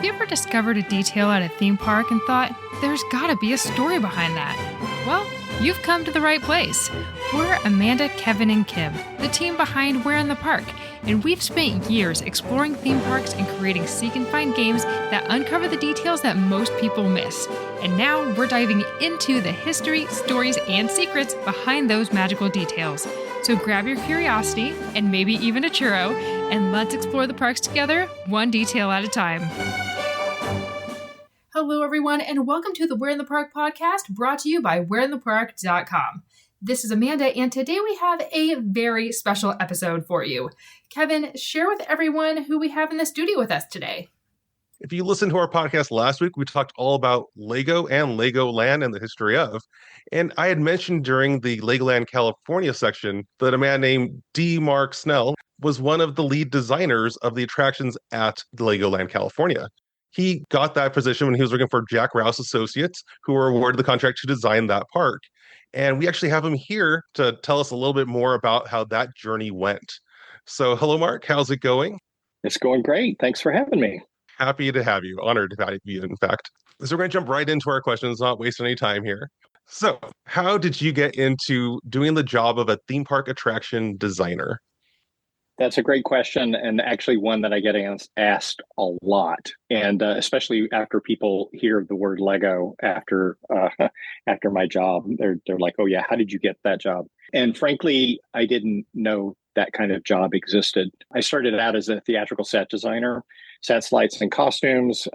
you ever discovered a detail at a theme park and thought, there's gotta be a story behind that? Well, you've come to the right place. We're Amanda, Kevin, and Kim, the team behind We're in the Park, and we've spent years exploring theme parks and creating seek and find games that uncover the details that most people miss. And now we're diving into the history, stories, and secrets behind those magical details. So grab your curiosity, and maybe even a churro, and let's explore the parks together, one detail at a time. Hello, everyone, and welcome to the We're in the Park podcast, brought to you by we'reinthepark.com. This is Amanda, and today we have a very special episode for you. Kevin, share with everyone who we have in the studio with us today. If you listened to our podcast last week, we talked all about Lego and Legoland and the history of. And I had mentioned during the Legoland California section that a man named D. Mark Snell was one of the lead designers of the attractions at Legoland California. He got that position when he was working for Jack Rouse Associates, who were awarded the contract to design that park. And we actually have him here to tell us a little bit more about how that journey went. So hello, Mark. How's it going? It's going great. Thanks for having me. Happy to have you. Honored to have you, in fact. So we're going to jump right into our questions, not waste any time here. So how did you get into doing the job of a theme park attraction designer? That's a great question, and actually one that I get asked a lot, and especially after people hear the word Lego after my job, they're like, "Oh yeah, how did you get that job?" And frankly, I didn't know that kind of job existed. I started out as a theatrical set designer, sets, lights, and costumes.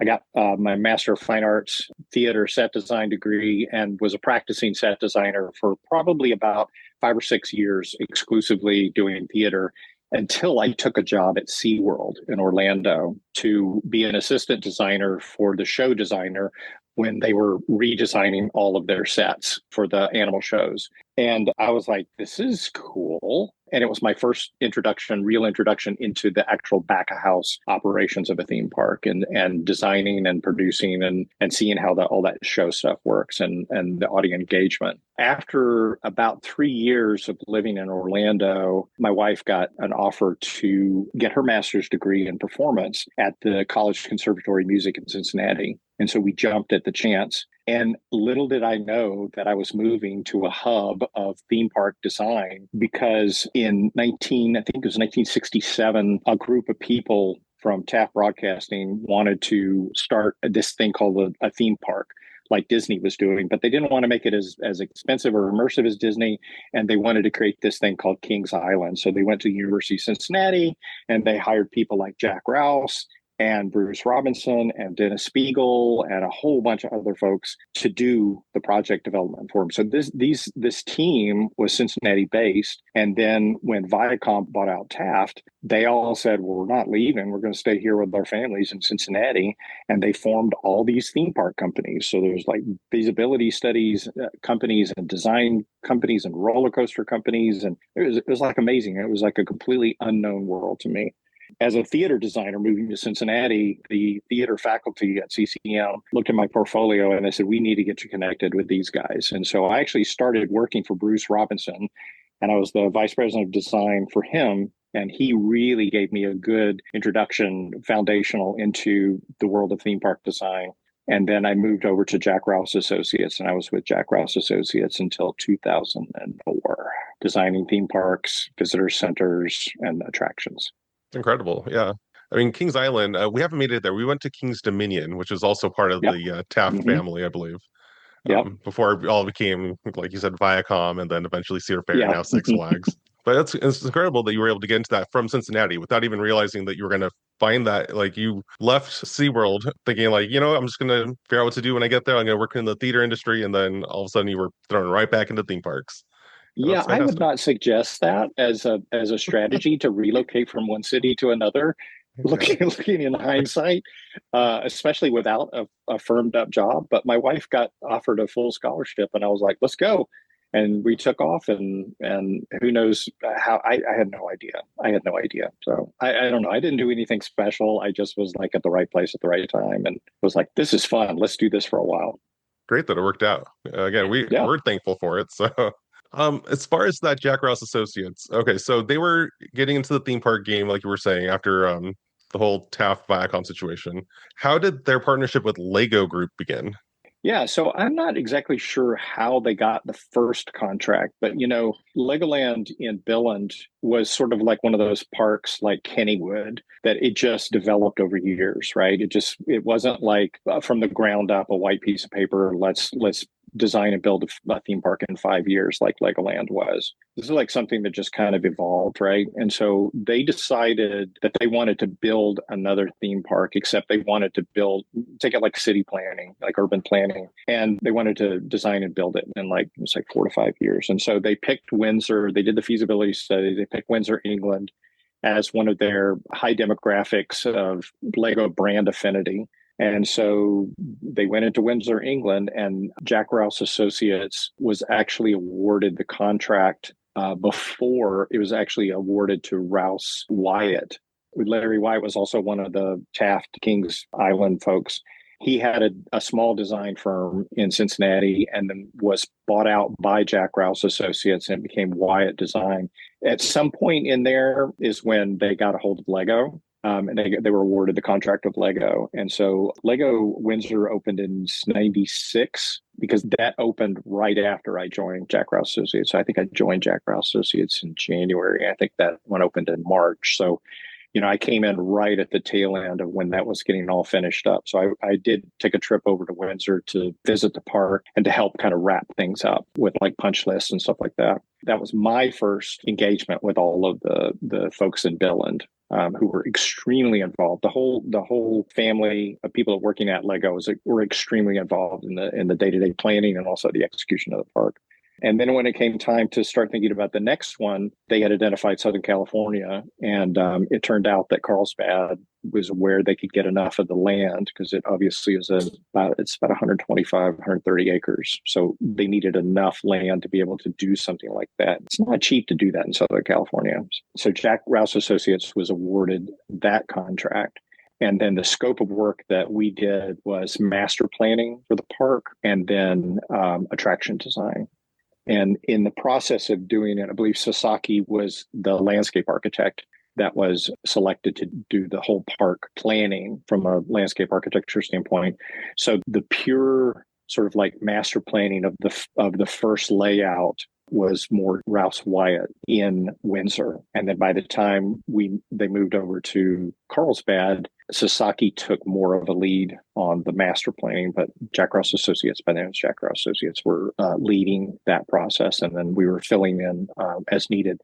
I got my Master of Fine Arts theater set design degree and was a practicing set designer for probably about 5 or 6 years, exclusively doing theater, until I took a job at SeaWorld in Orlando to be an assistant designer for the show designer when they were redesigning all of their sets for the animal shows. And I was like, this is cool. And it was my first real introduction into the actual back of house operations of a theme park and designing and producing and seeing how all that show stuff works and the audience engagement. After about 3 years of living in Orlando, my wife got an offer to get her master's degree in performance at the College Conservatory of Music in Cincinnati. And so we jumped at the chance. And little did I know that I was moving to a hub of theme park design because in 1967, a group of people from Taft Broadcasting wanted to start this thing called a theme park, like Disney was doing, but they didn't want to make it as expensive or immersive as Disney, and they wanted to create this thing called Kings Island. So they went to the University of Cincinnati, and they hired people like Jack Rouse and Bruce Robinson and Dennis Spiegel and a whole bunch of other folks to do the project development for them. So this team was Cincinnati based. And then when Viacom bought out Taft, they all said, well, we're not leaving. We're going to stay here with our families in Cincinnati. And they formed all these theme park companies. So there's like feasibility studies companies and design companies and roller coaster companies. And it was like amazing. It was like a completely unknown world to me. As a theater designer moving to Cincinnati, the theater faculty at CCM looked at my portfolio and they said, we need to get you connected with these guys. And so I actually started working for Bruce Robinson, and I was the vice president of design for him. And he really gave me a good introduction, foundational into the world of theme park design. And then I moved over to Jack Rouse Associates, and I was with Jack Rouse Associates until 2004, designing theme parks, visitor centers, and attractions. Incredible. Yeah. I mean, Kings Island, we haven't made it there. We went to Kings Dominion, which is also part of the Taft family, I believe. Before it all became, like you said, Viacom and then eventually Cedar Fair, now Six Flags. But it's incredible that you were able to get into that from Cincinnati without even realizing that you were going to find that. Like, you left SeaWorld thinking like, I'm just going to figure out what to do when I get there. I'm going to work in the theater industry. And then all of a sudden you were thrown right back into theme parks. Yeah, I would not suggest that as a strategy to relocate from one city to another. Okay. Looking in hindsight, especially without a firmed up job. But my wife got offered a full scholarship, and I was like, "Let's go!" And we took off, and who knows how? I had no idea. So I don't know. I didn't do anything special. I just was like at the right place at the right time, and was like, "This is fun. Let's do this for a while." Great that it worked out. Again, we're thankful for it. So. As far as that Jack Rouse Associates, okay, so they were getting into the theme park game, like you were saying, after the whole Taft Viacom situation. How did their partnership with Lego Group begin? Yeah, so I'm not exactly sure how they got the first contract, but Legoland in Billund was sort of like one of those parks like Kennywood that it just developed over years, right? It wasn't like from the ground up a white piece of paper, let's design and build a theme park in 5 years like Legoland was. This is like something that just kind of evolved, right? And so they decided that they wanted to build another theme park, except they wanted to take it like city planning, like urban planning. And they wanted to design and build it in it was like 4 to 5 years. And so they picked Windsor, they did the feasibility study, they picked Windsor, England as one of their high demographics of Lego brand affinity. And so they went into Windsor, England, and Jack Rouse Associates was actually awarded the contract before it was actually awarded to Rouse Wyatt. Larry Wyatt was also one of the Taft Kings Island folks. He had a small design firm in Cincinnati and then was bought out by Jack Rouse Associates and became Wyatt Design. At some point in there is when they got a hold of Lego. And they were awarded the contract of Lego. And so Lego Windsor opened in 96 because that opened right after I joined Jack Rouse Associates. So I think I joined Jack Rouse Associates in January. I think that one opened in March. So, I came in right at the tail end of when that was getting all finished up. So I did take a trip over to Windsor to visit the park and to help kind of wrap things up with like punch lists and stuff like that. That was my first engagement with all of the folks in Billund. Who were extremely involved. The whole family of people working at Lego were extremely involved in the day-to-day planning and also the execution of the park. And then when it came time to start thinking about the next one, they had identified Southern California, and it turned out that Carlsbad was where they could get enough of the land because it obviously is about 125, 130 acres. So they needed enough land to be able to do something like that. It's not cheap to do that in Southern California. So Jack Rouse Associates was awarded that contract. And then the scope of work that we did was master planning for the park and then attraction design. And in the process of doing it, I believe Sasaki was the landscape architect that was selected to do the whole park planning from a landscape architecture standpoint. So the pure sort of like master planning of the first layout was more Rouse Wyatt in Windsor. And then by the time they moved over to Carlsbad, Sasaki took more of a lead on the master planning, but Jack Rouse Associates, by then it was Jack Rouse Associates, were leading that process. And then we were filling in as needed.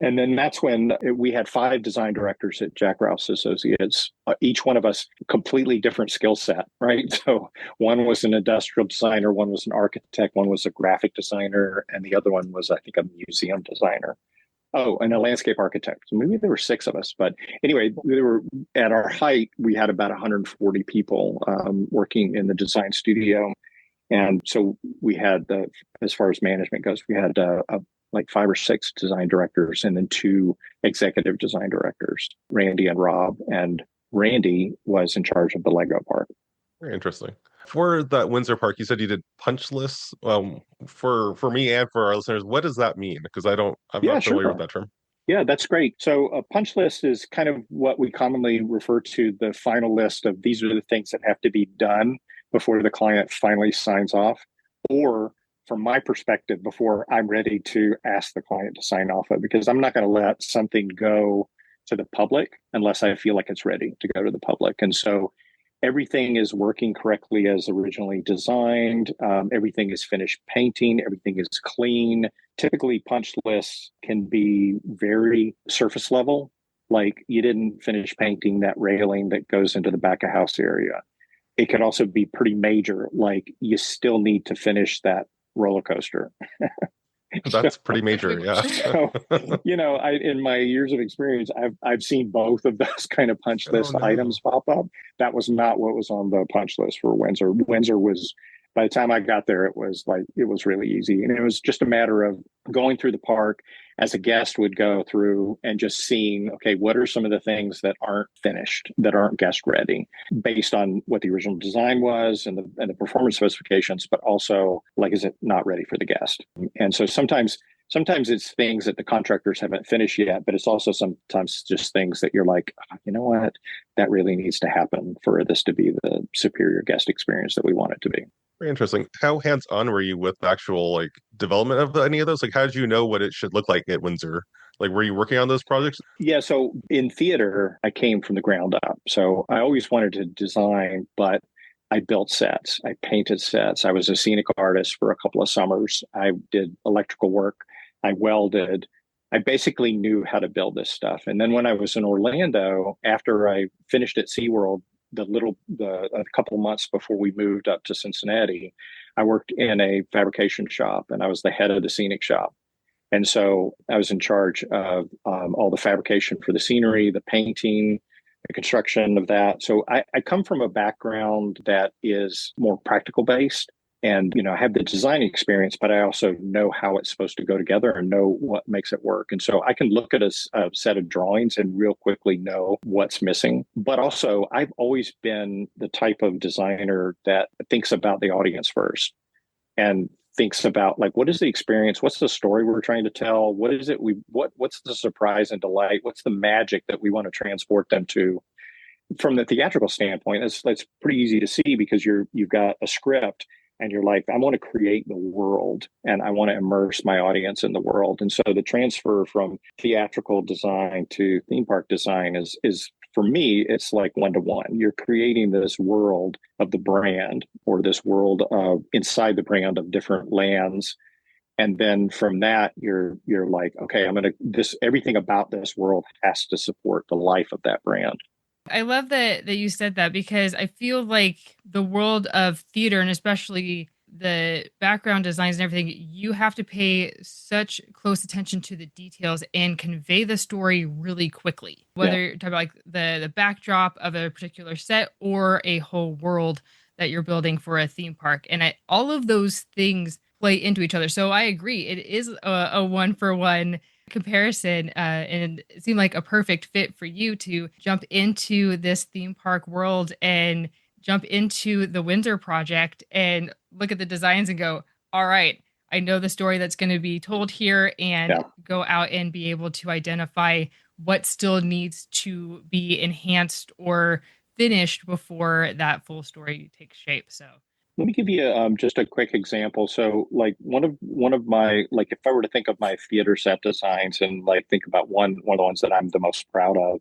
And then that's when we had 5 design directors at Jack Rouse Associates, each one of us completely different skill set, right? So one was an industrial designer, one was an architect, one was a graphic designer, and the other one was, I think, a museum designer. Oh, and a landscape architect. So maybe there were 6 of us. But anyway, we were at our height, we had about 140 people working in the design studio. And so we had, as far as management goes, we had like 5 or 6 design directors and then 2 executive design directors, Randy and Rob. And Randy was in charge of the Lego park. Very interesting. For that Windsor park, you said you did punch lists. For me and for our listeners, what does that mean? Because I'm not familiar with that term. Yeah, that's great. So a punch list is kind of what we commonly refer to the final list of these are the things that have to be done before the client finally signs off, or from my perspective, before I'm ready to ask the client to sign off of, because I'm not going to let something go to the public unless I feel like it's ready to go to the public. And so everything is working correctly as originally designed. Everything is finished painting. Everything is clean. Typically, punch lists can be very surface level, like you didn't finish painting that railing that goes into the back of house area. It could also be pretty major, like you still need to finish that roller coaster. That's pretty major, yeah. So, in my years of experience, I've seen both of those kind of punch list items pop up. That was not what was on the punch list for Windsor. Windsor was, by the time I got there, it was really easy. And it was just a matter of going through the park as a guest would go through and just seeing, okay, what are some of the things that aren't finished, that aren't guest ready, based on what the original design was and the performance specifications, but also, like, is it not ready for the guest? And so sometimes sometimes it's things that the contractors haven't finished yet, but it's also sometimes just things that you're like, you know what, that really needs to happen for this to be the superior guest experience that we want it to be. Very interesting. How hands-on were you with the actual like development of any of those? Like, how did you know what it should look like at Windsor? Like, were you working on those projects? Yeah, so in theater, I came from the ground up. So I always wanted to design, but I built sets. I painted sets. I was a scenic artist for a couple of summers. I did electrical work. I welded. I basically knew how to build this stuff. And then when I was in Orlando, after I finished at SeaWorld, a couple of months before we moved up to Cincinnati, I worked in a fabrication shop and I was the head of the scenic shop. And so I was in charge of all the fabrication for the scenery, the painting, the construction of that. So I come from a background that is more practical based. And, I have the design experience, but I also know how it's supposed to go together and know what makes it work. And so I can look at a set of drawings and real quickly know what's missing. But also, I've always been the type of designer that thinks about the audience first and thinks about like, what is the experience? What's the story we're trying to tell? What is it? What's the surprise and delight? What's the magic that we want to transport them to? From the theatrical standpoint, that's pretty easy to see because you've got a script and you're like, I want to create the world and I want to immerse my audience in the world. And so the transfer from theatrical design to theme park design is for me, it's like one-to-one. You're creating this world of the brand or this world of inside the brand of different lands. And then from that, you're like, okay, everything about this world has to support the life of that brand. I love that you said that because I feel like the world of theater and especially the background designs and everything, you have to pay such close attention to the details and convey the story really quickly. Whether you're talking about like the backdrop of a particular set or a whole world that you're building for a theme park. And all of those things play into each other. So I agree. It is a one-for-one comparison, and it seemed like a perfect fit for you to jump into this theme park world and jump into the Windsor project and look at the designs and go, all right, I know the story that's going to be told here, and go out and be able to identify what still needs to be enhanced or finished before that full story takes shape. So let me give you just a quick example. So, like one of my like, if I were to think of my theater set designs and like think about one of the ones that I'm the most proud of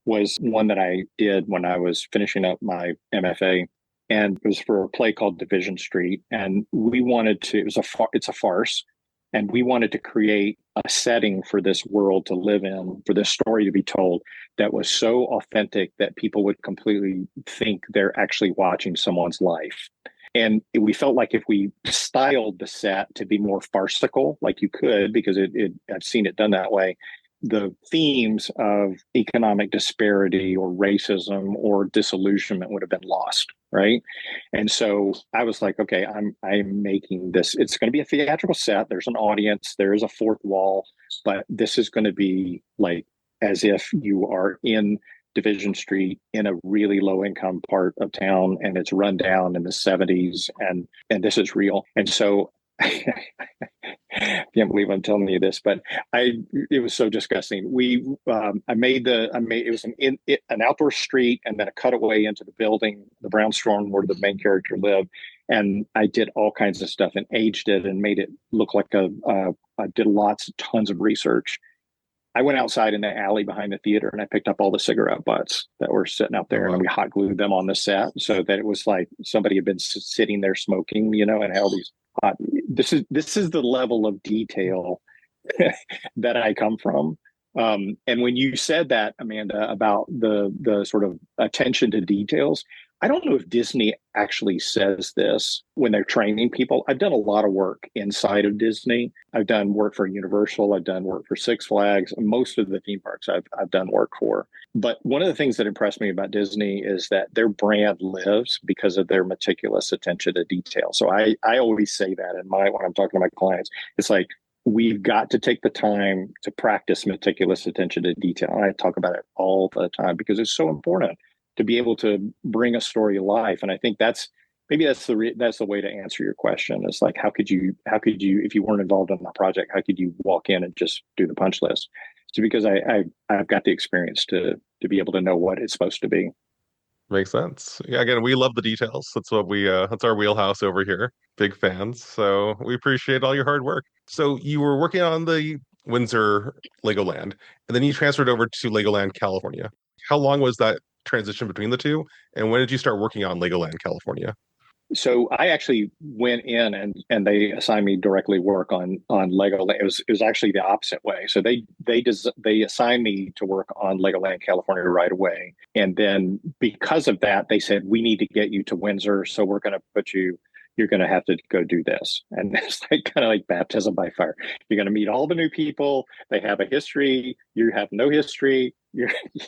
was one that I did when I was finishing up my MFA, and it was for a play called Division Street, and we wanted to. It's a farce, and we wanted to create a setting for this world to live in, for this story to be told that was so authentic that people would completely think they're actually watching someone's life. And we felt like if we styled the set to be more farcical, like you could, because I've seen it done that way, the themes of economic disparity or racism or disillusionment would have been lost, right? And so I was like, okay, I'm making this. It's going to be a theatrical set. There's an audience. There is a fourth wall, but this is going to be like as if you are in Division Street in a really low income part of town, and it's run down in the 70s, and this is real. And so I can't believe I'm telling you this, but it was so disgusting. It was an outdoor street and then a cutaway into the building, the brownstone where the main character lived. And I did all kinds of stuff and aged it and made it look like I did tons of research. I went outside in the alley behind the theater and I picked up all the cigarette butts that were sitting out there, and we hot glued them on the set so that it was like somebody had been sitting there smoking, and all these hot. This is the level of detail that I come from. And when you said that, Amanda, about the sort of attention to details, I don't know if Disney actually says this when they're training people. I've done a lot of work inside of Disney. I've done work for Universal. I've done work for Six Flags. Most of the theme parks I've done work for. But one of the things that impressed me about Disney is that their brand lives because of their meticulous attention to detail. So I always say that when I'm talking to my clients, it's like, we've got to take the time to practice meticulous attention to detail. And I talk about it all the time because it's so important to be able to bring a story to life. And I think that's maybe that's the way to answer your question. It's like, how could you, if you weren't involved in the project, how could you walk in and just do the punch list? So because I've got the experience to be able to know what it's supposed to be. Makes sense. Yeah, again, we love the details. That's what that's our wheelhouse over here. Big fans. So we appreciate all your hard work. So you were working on the Windsor Legoland, and then you transferred over to Legoland California. How long was that transition between the two? And when did you start working on Legoland California? So I actually went in and they assigned me directly work on Legoland. It was actually the opposite way. So they assigned me to work on Legoland California right away, and then because of that, they said we need to get you to Windsor. So we're going to put you. You're going to have to go do this, and it's like kind of like baptism by fire. You're going to meet all the new people. They have a history. You have no history.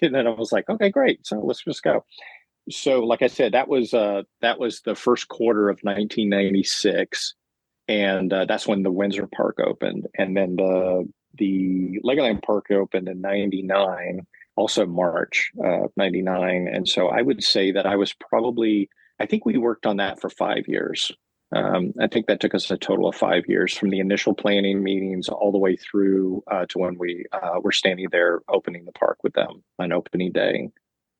And then I was like, okay, great. So let's just go. So, like I said, that was the first quarter of 1996, and that's when the Windsor Park opened, and then the Legoland Park opened in '99, also March of '99, and so I would say that I think we worked on that for 5 years. I think that took us a total of 5 years from the initial planning meetings all the way through to when we were standing there opening the park with them on opening day.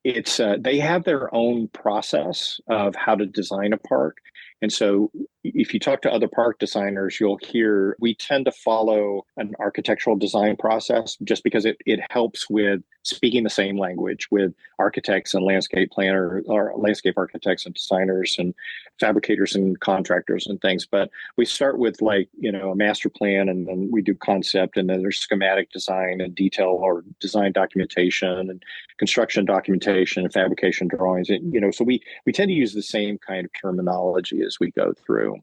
It's they have their own process of how to design a park. And so if you talk to other park designers, you'll hear we tend to follow an architectural design process just because it helps with speaking the same language with architects and landscape planners or landscape architects and designers and fabricators and contractors and things. But we start with a master plan, and then we do concept, and then there's schematic design and detail or design documentation and construction documentation and fabrication drawings. And, so we tend to use the same kind of terminology as we go through.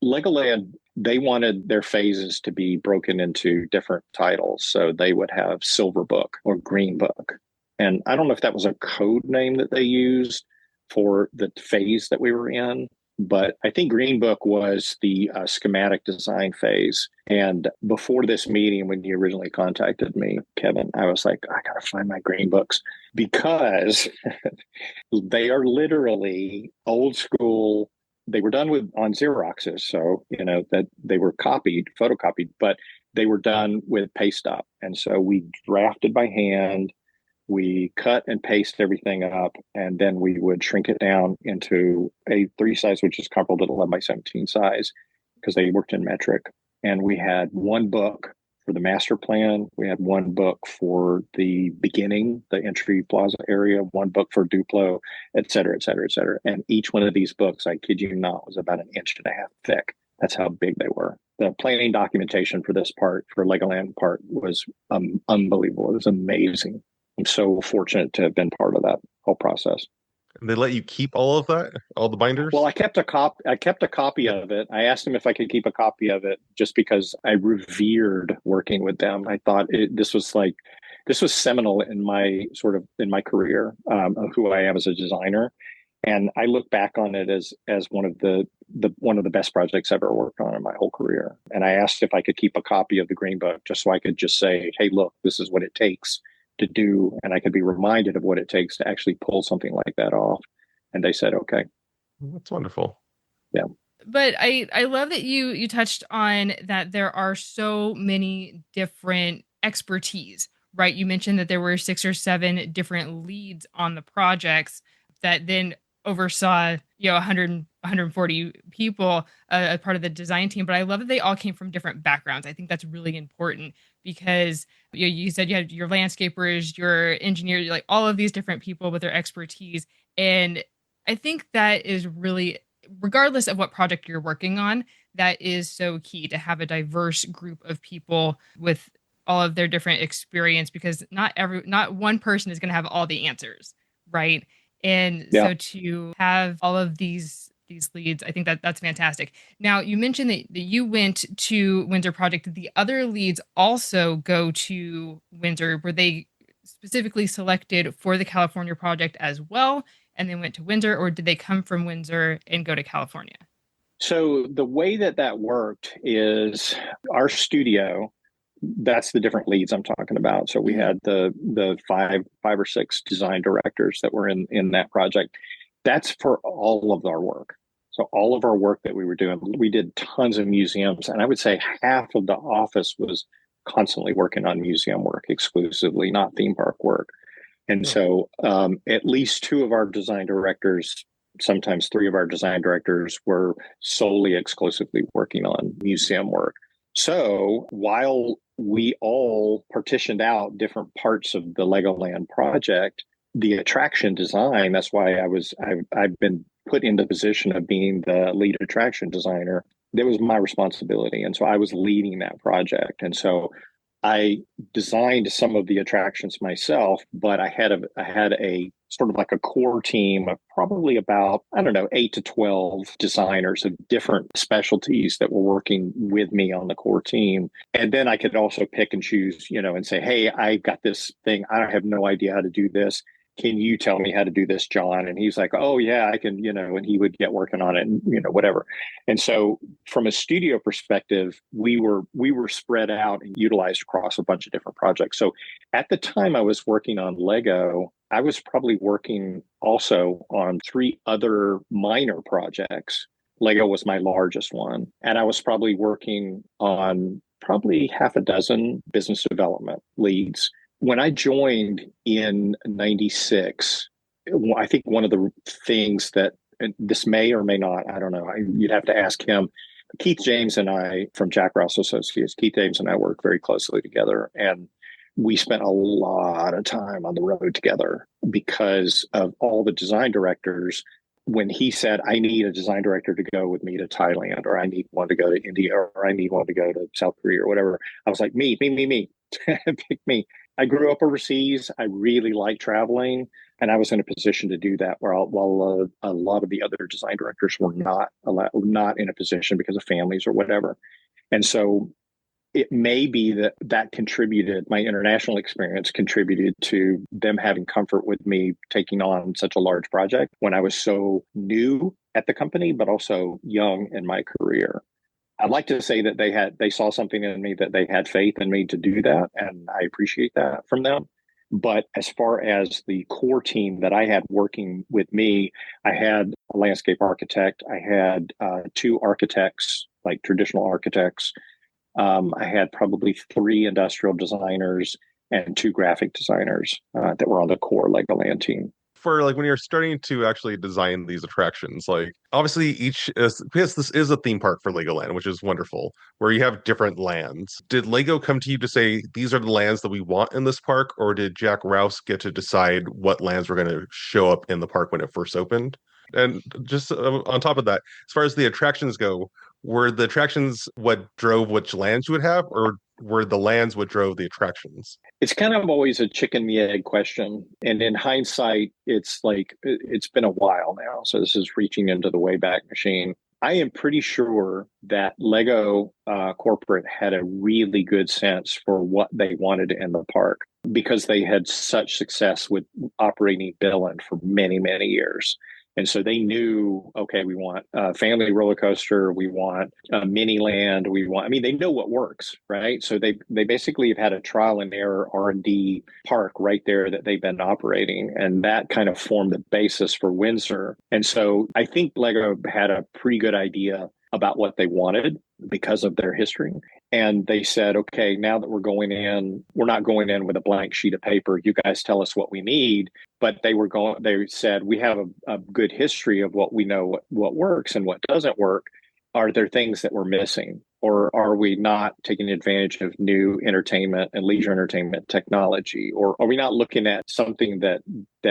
Legoland, they wanted their phases to be broken into different titles. So they would have Silver Book or Green Book. And I don't know if that was a code name that they used for the phase that we were in, but I think Green Book was the schematic design phase. And before this meeting, when you originally contacted me, Kevin, I was like, I got to find my Green Books because they are literally old school. They were done on Xeroxes, so that they were photocopied, but they were done with paste up. And so we drafted by hand, we cut and paste everything up, and then we would shrink it down into a 3 size, which is comparable to the 11 by 17 size, because they worked in metric. And we had one book for the master plan. We had one book for the beginning, the entry plaza area, one book for Duplo, et cetera, et cetera, et cetera. And each one of these books, I kid you not, was about 1.5 inches thick. That's how big they were. The planning documentation for this part, for Legoland part, was unbelievable. It was amazing. I'm so fortunate to have been part of that whole process. And they let you keep all of that, all the binders? Well, I kept a copy of it. I asked them if I could keep a copy of it just because I revered working with them. I thought this was seminal in my career of who I am as a designer. And I look back on it as one of the best projects I've ever worked on in my whole career. And I asked if I could keep a copy of the Green Book just so I could just say, hey, look, this is what it takes to do, and I could be reminded of what it takes to actually pull something like that off. And they said, okay. That's wonderful. Yeah. But I love that you touched on that there are so many different expertise, right? You mentioned that there were 6 or 7 different leads on the projects that then oversaw 140 people as part of the design team. But I love that they all came from different backgrounds. I think that's really important because you said you had your landscapers, your engineers, like all of these different people with their expertise. And I think that is really, regardless of what project you're working on, that is so key to have a diverse group of people with all of their different experience, because not one person is going to have all the answers, right? And so to have all of these leads, I think that's fantastic. Now, you mentioned that you went to Windsor Project. Did the other leads also go to Windsor? Were they specifically selected for the California project as well, and then went to Windsor, or did they come from Windsor and go to California? So the way that worked is our studio, that's the different leads I'm talking about. So we had the five or six design directors that were in that project. That's for all of our work. So all of our work that we were doing, we did tons of museums. And I would say half of the office was constantly working on museum work exclusively, not theme park work. And so at least two of our design directors, sometimes three of our design directors, were solely exclusively working on museum work. So while we all partitioned out different parts of the Legoland project, the attraction design, that's why I've been put in the position of being the lead attraction designer. That was my responsibility. And so I was leading that project. And so I designed some of the attractions myself, but I had a sort of like a core team of probably about, I don't know, 8 to 12 designers of different specialties that were working with me on the core team. And then I could also pick and choose, and say, hey, I got this thing. I have no idea how to do this. Can you tell me how to do this, John? And he's like, oh yeah, I can, and he would get working on it and, whatever. And so from a studio perspective, we were spread out and utilized across a bunch of different projects. So at the time I was working on Lego, I was probably working also on 3 other minor projects. Lego was my largest one. And I was probably working on probably half a dozen business development leads. When I joined in 96, I think one of the things that, and this may or may not, I don't know, you'd have to ask him. Keith James and I from Jack Rouse Associates, Keith James and I worked very closely together. And we spent a lot of time on the road together because of all the design directors. When he said, I need a design director to go with me to Thailand, or I need one to go to India, or I need one to go to South Korea, or whatever, I was like, me, pick me. I grew up overseas. I really like traveling, and I was in a position to do that while a lot of the other design directors were not in a position because of families or whatever. And so it may be that contributed, my international experience contributed to them having comfort with me taking on such a large project when I was so new at the company, but also young in my career. I'd like to say that they saw something in me, that they had faith in me to do that, and I appreciate that from them. But as far as the core team that I had working with me, I had a landscape architect, I had 2 architects, like traditional architects. I had probably 3 industrial designers and 2 graphic designers that were on the core Legoland team. For when you're starting to actually design these attractions, obviously because this is a theme park for Legoland, which is wonderful, where you have different lands. Did Lego come to you to say, these are the lands that we want in this park? Or did Jack Rouse get to decide what lands were going to show up in the park when it first opened? And just on top of that, as far as the attractions go, were the attractions what drove which lands you would have, or were the lands what drove the attractions? It's kind of always a chicken and the egg question. And in hindsight, it's been a while now. So this is reaching into the Wayback Machine. I am pretty sure that Lego corporate had a really good sense for what they wanted in the park because they had such success with operating Billund for many, many years. And so they knew, okay, we want a family roller coaster, we want a mini land, they know what works, right? So they basically have had a trial and error R&D park right there that they've been operating. And that kind of formed the basis for Windsor. And so I think Lego had a pretty good idea about what they wanted because of their history. And they said, okay, now that we're not going in with a blank sheet of paper. You guys tell us what we need. But they said, we have a good history of what we know, what works and what doesn't work. Are there things that we're missing? Or are we not taking advantage of new entertainment and leisure entertainment technology? Or are we not looking at something that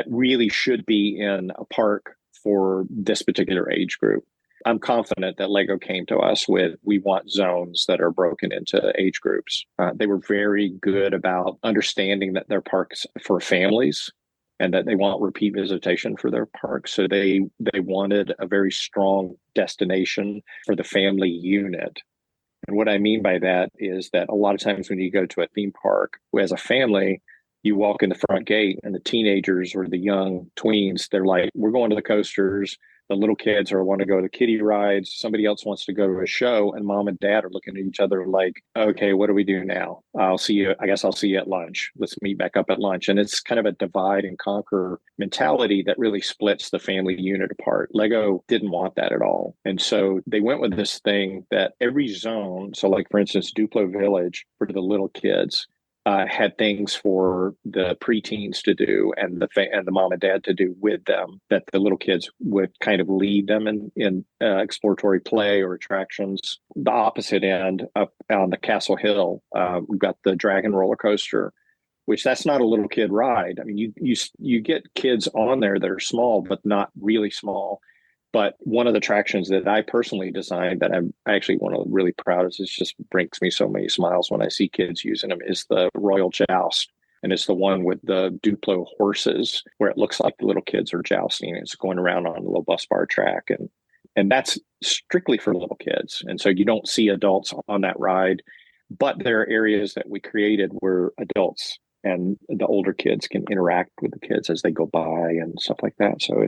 really should be in a park for this particular age group? I'm confident that Lego came to us with, we want zones that are broken into age groups. They were very good about understanding that their parks for families and that they want repeat visitation for their parks. So they wanted a very strong destination for the family unit. And what I mean by that is that a lot of times when you go to a theme park as a family, you walk in the front gate and the teenagers or the young tweens, they're like, we're going to the coasters. The little kids are want to go to kiddie rides. Somebody else wants to go to a show, and mom and dad are looking at each other like, okay, what do we do now? I'll see you. I guess I'll see you at lunch. Let's meet back up at lunch. And it's kind of a divide and conquer mentality that really splits the family unit apart. Lego didn't want that at all. And so they went with this thing that every zone, so like for instance, Duplo Village for the little kids, had things for the preteens to do and the mom and dad to do with them that the little kids would kind of lead them in exploratory play or attractions. The opposite end, up on the Castle Hill, we've got the Dragon roller coaster, which that's not a little kid ride. I mean, you get kids on there that are small, but not really small. But one of the attractions that I personally designed that I'm actually one of really proud of, it just brings me so many smiles when I see kids using them, is the Royal Joust. And it's the one with the Duplo horses where it looks like the little kids are jousting. It's going around on a little bus bar track. And that's strictly for little kids. And so you don't see adults on that ride, but there are areas that we created where adults and the older kids can interact with the kids as they go by and stuff like that. So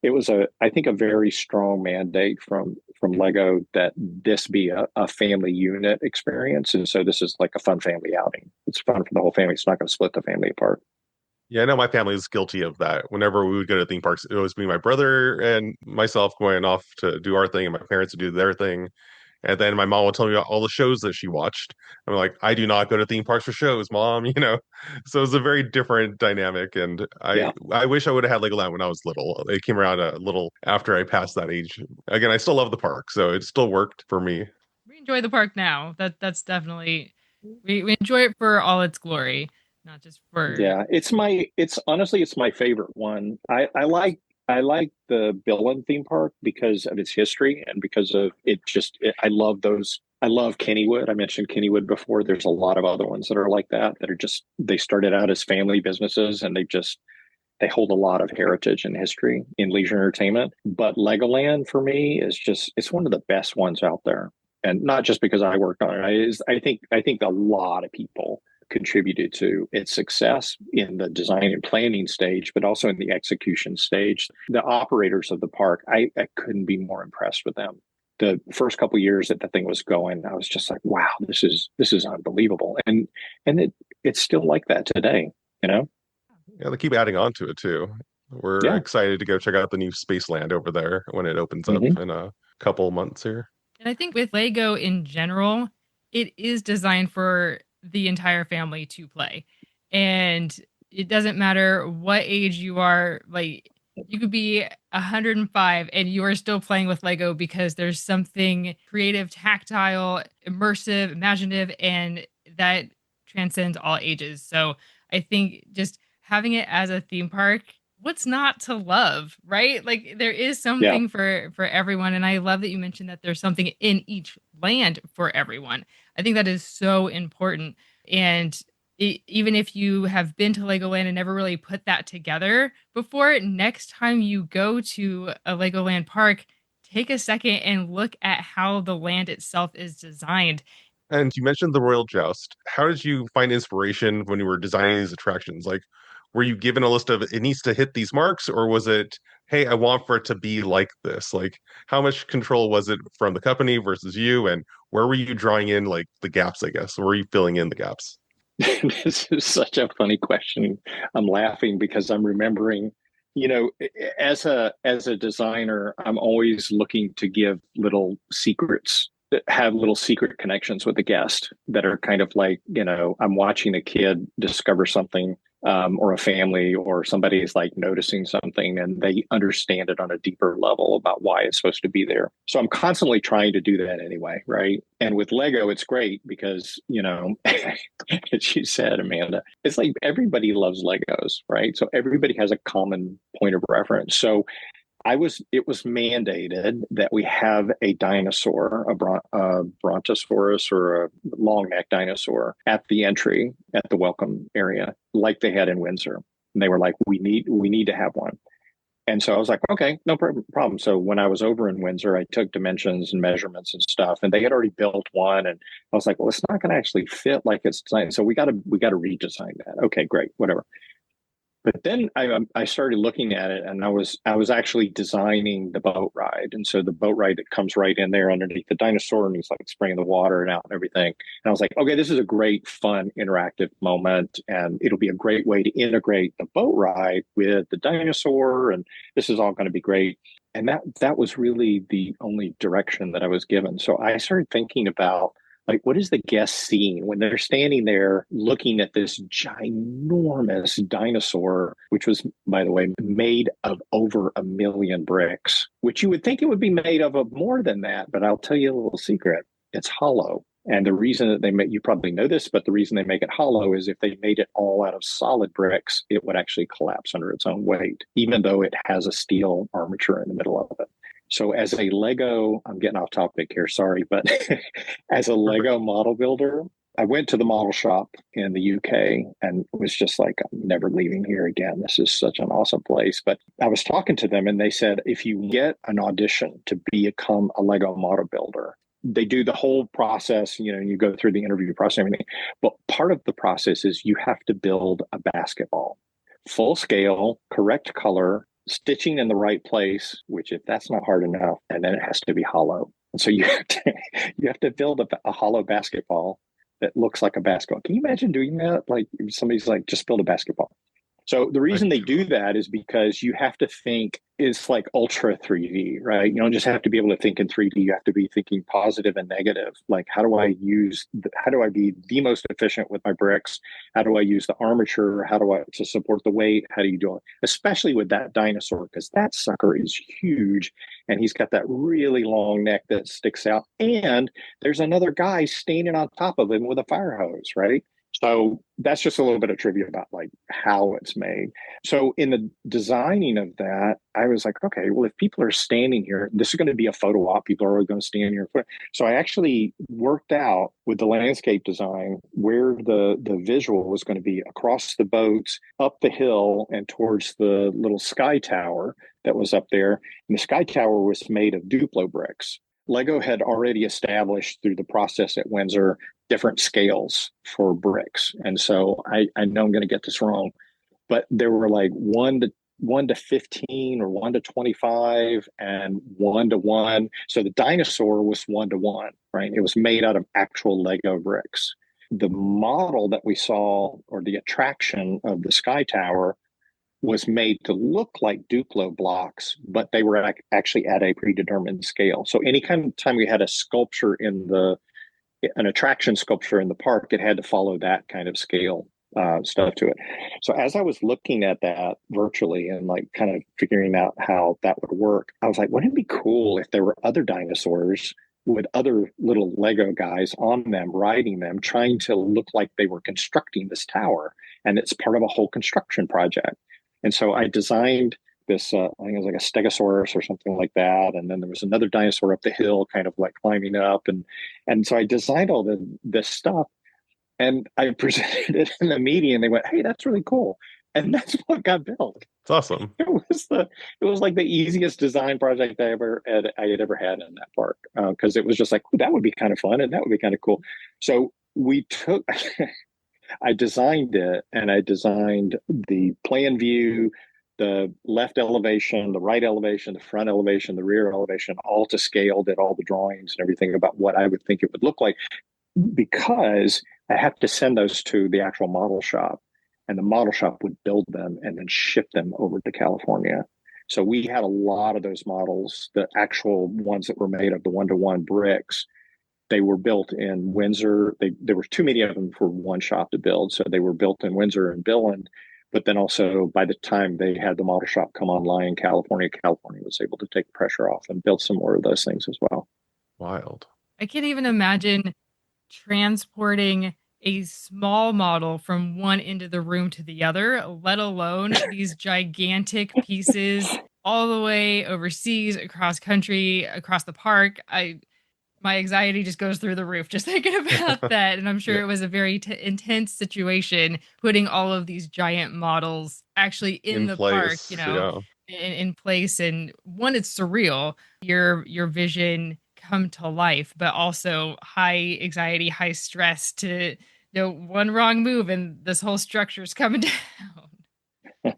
it was I think a very strong mandate from Lego that this be a family unit experience. And so this is like a fun family outing. It's fun for the whole family. It's not going to split the family apart. Yeah, I know my family is guilty of that. Whenever we would go to theme parks, it was me, my brother, and myself going off to do our thing, and my parents would do their thing. And then my mom would tell me about all the shows that she watched. I'm like, I do not go to theme parks for shows, mom, you know? So it's a very different dynamic. And I wish I would have had Legoland when I was little. It came around a little after I passed that age. Again, I still love the park, so it still worked for me. We enjoy the park now. That's definitely, we enjoy it for all its glory, not just for... Yeah, it's honestly, it's my favorite one. I like the Billund theme park because of its history and because of I love those. I love Kennywood. I mentioned Kennywood before. There's a lot of other ones that are like that are just, they started out as family businesses and they hold a lot of heritage and history in leisure entertainment. But Legoland for me is it's one of the best ones out there. And not just because I worked on it. I think a lot of people contributed to its success in the design and planning stage, but also in the execution stage. The operators of the park, I couldn't be more impressed with them. The first couple of years that the thing was going, I was just like, wow, this is unbelievable. And it's still like that today, you know? Yeah, they keep adding on to it too. We're excited to go check out the new Spaceland over there when it opens up in a couple months here. And I think with Lego in general, it is designed for the entire family to play. And it doesn't matter what age you are, like you could be 105 and you are still playing with Lego because there's something creative, tactile, immersive, imaginative, and that transcends all ages. So I think just having it as a theme park, what's not to love, right? Like there is something for everyone. And I love that you mentioned that there's something in each land for everyone. I think that is so important. And even if you have been to Legoland and never really put that together before, next time you go to a Legoland park, take a second and look at how the land itself is designed. And you mentioned the Royal Joust. How did you find inspiration when you were designing these attractions? Like, were you given a list of it needs to hit these marks, or was it, hey, I want for it to be like this? Like, how much control was it from the company versus you? And where were you drawing in like the gaps, I guess? Where were you filling in the gaps? This is such a funny question. I'm laughing because I'm remembering, you know, as a designer, I'm always looking to give little secrets, have little secret connections with the guest that are kind of like, you know, I'm watching a kid discover something, or a family or somebody's like noticing something and they understand it on a deeper level about why it's supposed to be there. So I'm constantly trying to do that anyway, right? And with Lego, it's great because, you know, as you said, Amanda, it's like everybody loves Legos, right? So everybody has a common point of reference. So it was mandated that we have a dinosaur, a brontosaurus or a long neck dinosaur at the entry at the welcome area, like they had in Windsor. And they were like, we need to have one. And so I was like, okay, no problem. So when I was over in Windsor, I took dimensions and measurements and stuff, and they had already built one. And I was like, well, it's not going to actually fit like it's designed. So we got to redesign that. Okay, great, whatever. But then I started looking at it, and I was actually designing the boat ride, and so the boat ride that comes right in there underneath the dinosaur, and he's like spraying the water and out and everything. And I was like, okay, this is a great, fun, interactive moment, and it'll be a great way to integrate the boat ride with the dinosaur, and this is all going to be great. And that was really the only direction that I was given. So I started thinking about, like, what is the guest seeing when they're standing there looking at this ginormous dinosaur, which was, by the way, made of over 1 million bricks, which you would think it would be made of more than that. But I'll tell you a little secret. It's hollow. And the reason that they make, you probably know this, but the reason they make it hollow is if they made it all out of solid bricks, it would actually collapse under its own weight, even though it has a steel armature in the middle of it. So as a Lego, I'm getting off topic here, sorry, but as a Lego model builder, I went to the model shop in the UK and was just like, I'm never leaving here again. This is such an awesome place. But I was talking to them and they said, if you get an audition to become a Lego model builder, they do the whole process, you know, you go through the interview process and everything. But part of the process is you have to build a basketball, full scale, correct color, stitching in the right place, which if that's not hard enough, and then it has to be hollow. And so you have to build a hollow basketball that looks like a basketball. Can you imagine doing that? Like somebody's like, just build a basketball. So the reason they do that is because you have to think it's like ultra 3D, right? You don't just have to be able to think in 3D. You have to be thinking positive and negative. Like, how do I be the most efficient with my bricks? How do I use the armature? To support the weight? How do you do it? Especially with that dinosaur, because that sucker is huge and he's got that really long neck that sticks out. And there's another guy standing on top of him with a fire hose, right? So that's just a little bit of trivia about like how it's made. So in the designing of that, I was like, okay, well, if people are standing here, this is going to be a photo op. People are going to stand here. So I actually worked out with the landscape design where the visual was going to be across the boats, up the hill, and towards the little sky tower that was up there. And the sky tower was made of Duplo bricks. Lego had already established through the process at Windsor different scales for bricks. And so I know I'm going to get this wrong, but there were like 1 to 15 or 1 to 25 and 1 to 1. So the dinosaur was 1 to 1, right? It was made out of actual Lego bricks. The model that we saw, or the attraction of the Sky Tower, was made to look like Duplo blocks, but they were actually at a predetermined scale. So any kind of time we had a sculpture an attraction sculpture in the park, it had to follow that kind of scale stuff to it. So as I was looking at that virtually and like kind of figuring out how that would work, I was like, wouldn't it be cool if there were other dinosaurs with other little Lego guys on them, riding them, trying to look like they were constructing this tower, and it's part of a whole construction project. And so I designed this, I think it was like a Stegosaurus or something like that. And then there was another dinosaur up the hill, kind of like climbing up. And so I designed all this stuff and I presented it in the meeting and they went, hey, that's really cool. And that's what got built. It's awesome. It was like the easiest design project I had ever had in that park. Cause it was just like, that would be kind of fun and that would be kind of cool. So I designed it and I designed the plan view, the left elevation, the right elevation, the front elevation, the rear elevation, all to scale, did all the drawings and everything about what I would think it would look like, because I have to send those to the actual model shop and the model shop would build them and then ship them over to California. So we had a lot of those models, the actual ones that were made of the 1-to-1 bricks. They were built in Windsor. There were too many of them for one shop to build. So they were built in Windsor and Billund. But then also by the time they had the model shop come online in California was able to take the pressure off and build some more of those things as well. Wild. I can't even imagine transporting a small model from one end of the room to the other, let alone these gigantic pieces all the way overseas, across country, across the park. My anxiety just goes through the roof just thinking about that. And I'm sure it was a very intense situation putting all of these giant models actually in the place, park, in place. And one, it's surreal, your vision come to life, but also high anxiety, high stress to one wrong move and this whole structure is coming down.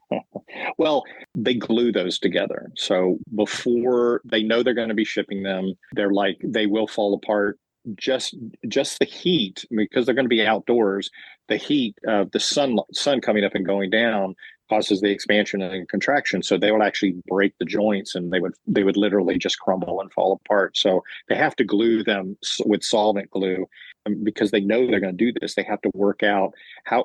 Well, they glue those together. So before they know they're going to be shipping them, they're like, they will fall apart. Just the heat, because they're going to be outdoors, the heat of the sun coming up and going down causes the expansion and contraction. So they would actually break the joints, and they would literally just crumble and fall apart. So they have to glue them with solvent glue, because they know they're going to do this. They have to work out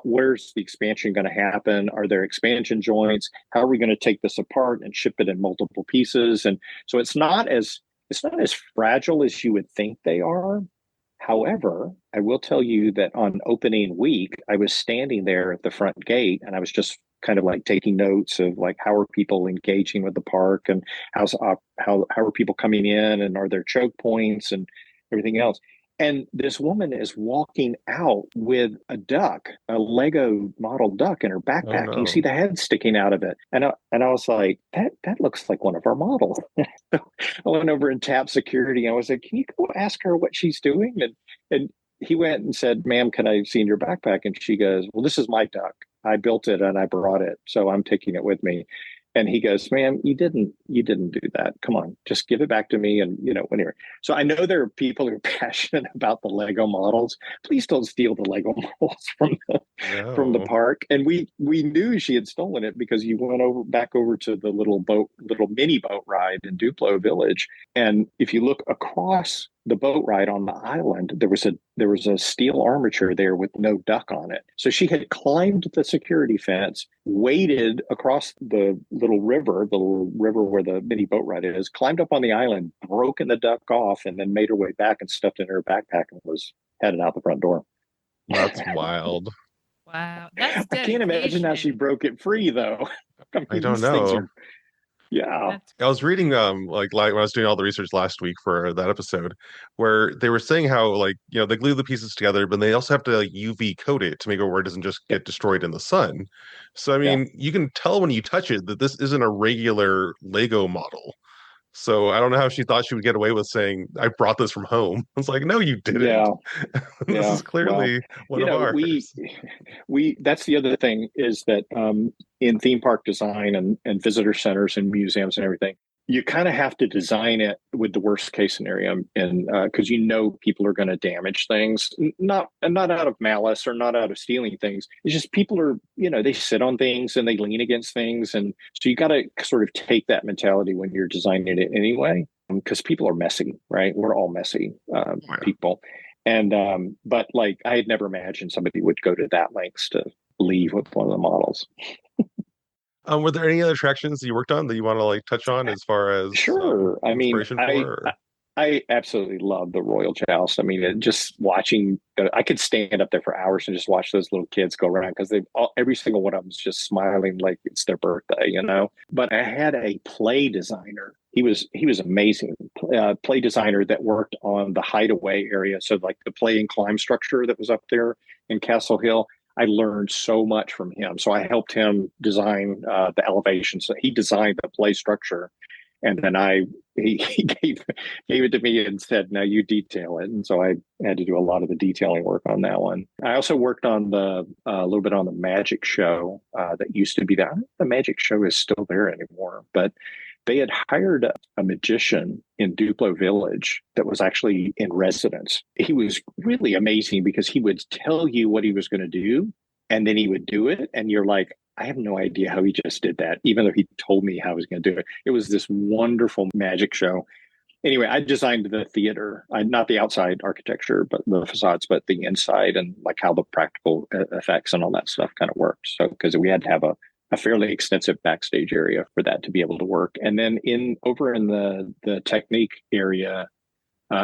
where's the expansion going to happen? Are there expansion joints? How are we going to take this apart and ship it in multiple pieces? And so it's not as fragile as you would think they are. However, I will tell you that on opening week, I was standing there at the front gate, and I was just kind of like taking notes of like, how are people engaging with the park, and how are people coming in, and are there choke points and everything else. And this woman is walking out with a duck, a Lego model duck in her backpack. Oh, no. You see the head sticking out of it. And I was like, that looks like one of our models. I went over and tapped security. I was like, can you go ask her what she's doing? And he went and said, ma'am, can I see in your backpack? And she goes, well, this is my duck. I built it and I brought it, so I'm taking it with me. And he goes, ma'am, you didn't do that. Come on, just give it back to me. And, whenever. So I know there are people who are passionate about the Lego models. Please don't steal the Lego models from the park. And we knew she had stolen it, because you went back over to the little mini boat ride in Duplo Village. And if you look across the boat ride on the island, there was a steel armature there with no duck on it. So she had climbed the security fence, waded across the little river where the mini boat ride is, climbed up on the island, broken the duck off, and then made her way back and stuffed it in her backpack and was headed out the front door. That's wild. Wow. That's I can't imagine how she broke it free, though. I don't know. Yeah. I was reading like when I was doing all the research last week for that episode, where they were saying how they glue the pieces together, but they also have to like UV coat it to make it where it doesn't just get destroyed in the sun. So I mean, you can tell when you touch it that this isn't a regular Lego model. So I don't know how she thought she would get away with saying, I brought this from home. I was like, no, you didn't. Yeah. This is clearly one of ours. That's the other thing, is that in theme park design and visitor centers and museums and everything, you kind of have to design it with the worst case scenario, and because people are going to damage things, not out of malice or not out of stealing things. It's just people are, they sit on things and they lean against things, and so you got to sort of take that mentality when you're designing it anyway, because people are messy, right? We're all messy people, and but like I had never imagined somebody would go to that lengths to leave with one of the models. Were there any other attractions that you worked on that you want to like touch on as far as sure? I mean, I absolutely love the Royal Joust. I mean, just watching, I could stand up there for hours and just watch those little kids go around, because every single one of them is just smiling like it's their birthday, But I had a play designer. He was amazing. Play designer that worked on the hideaway area. So like the play and climb structure that was up there in Castle Hill. I learned so much from him. So I helped him design the elevations. So he designed the play structure, and then he gave it to me and said, "Now you detail it." And so I had to do a lot of the detailing work on that one. I also worked on a little bit on the magic show that used to be there. I don't know if the magic show is still there anymore, but they had hired a magician in Duplo Village that was actually in residence. He was really amazing, because he would tell you what he was going to do, and then he would do it. And you're like, I have no idea how he just did that, even though he told me how he was going to do it. It was this wonderful magic show. Anyway, I designed the theater, not the outside architecture, but the facades, but the inside, and like how the practical effects and all that stuff kind of worked. So, because we had to have a fairly extensive backstage area for that to be able to work. And then over in the technique area,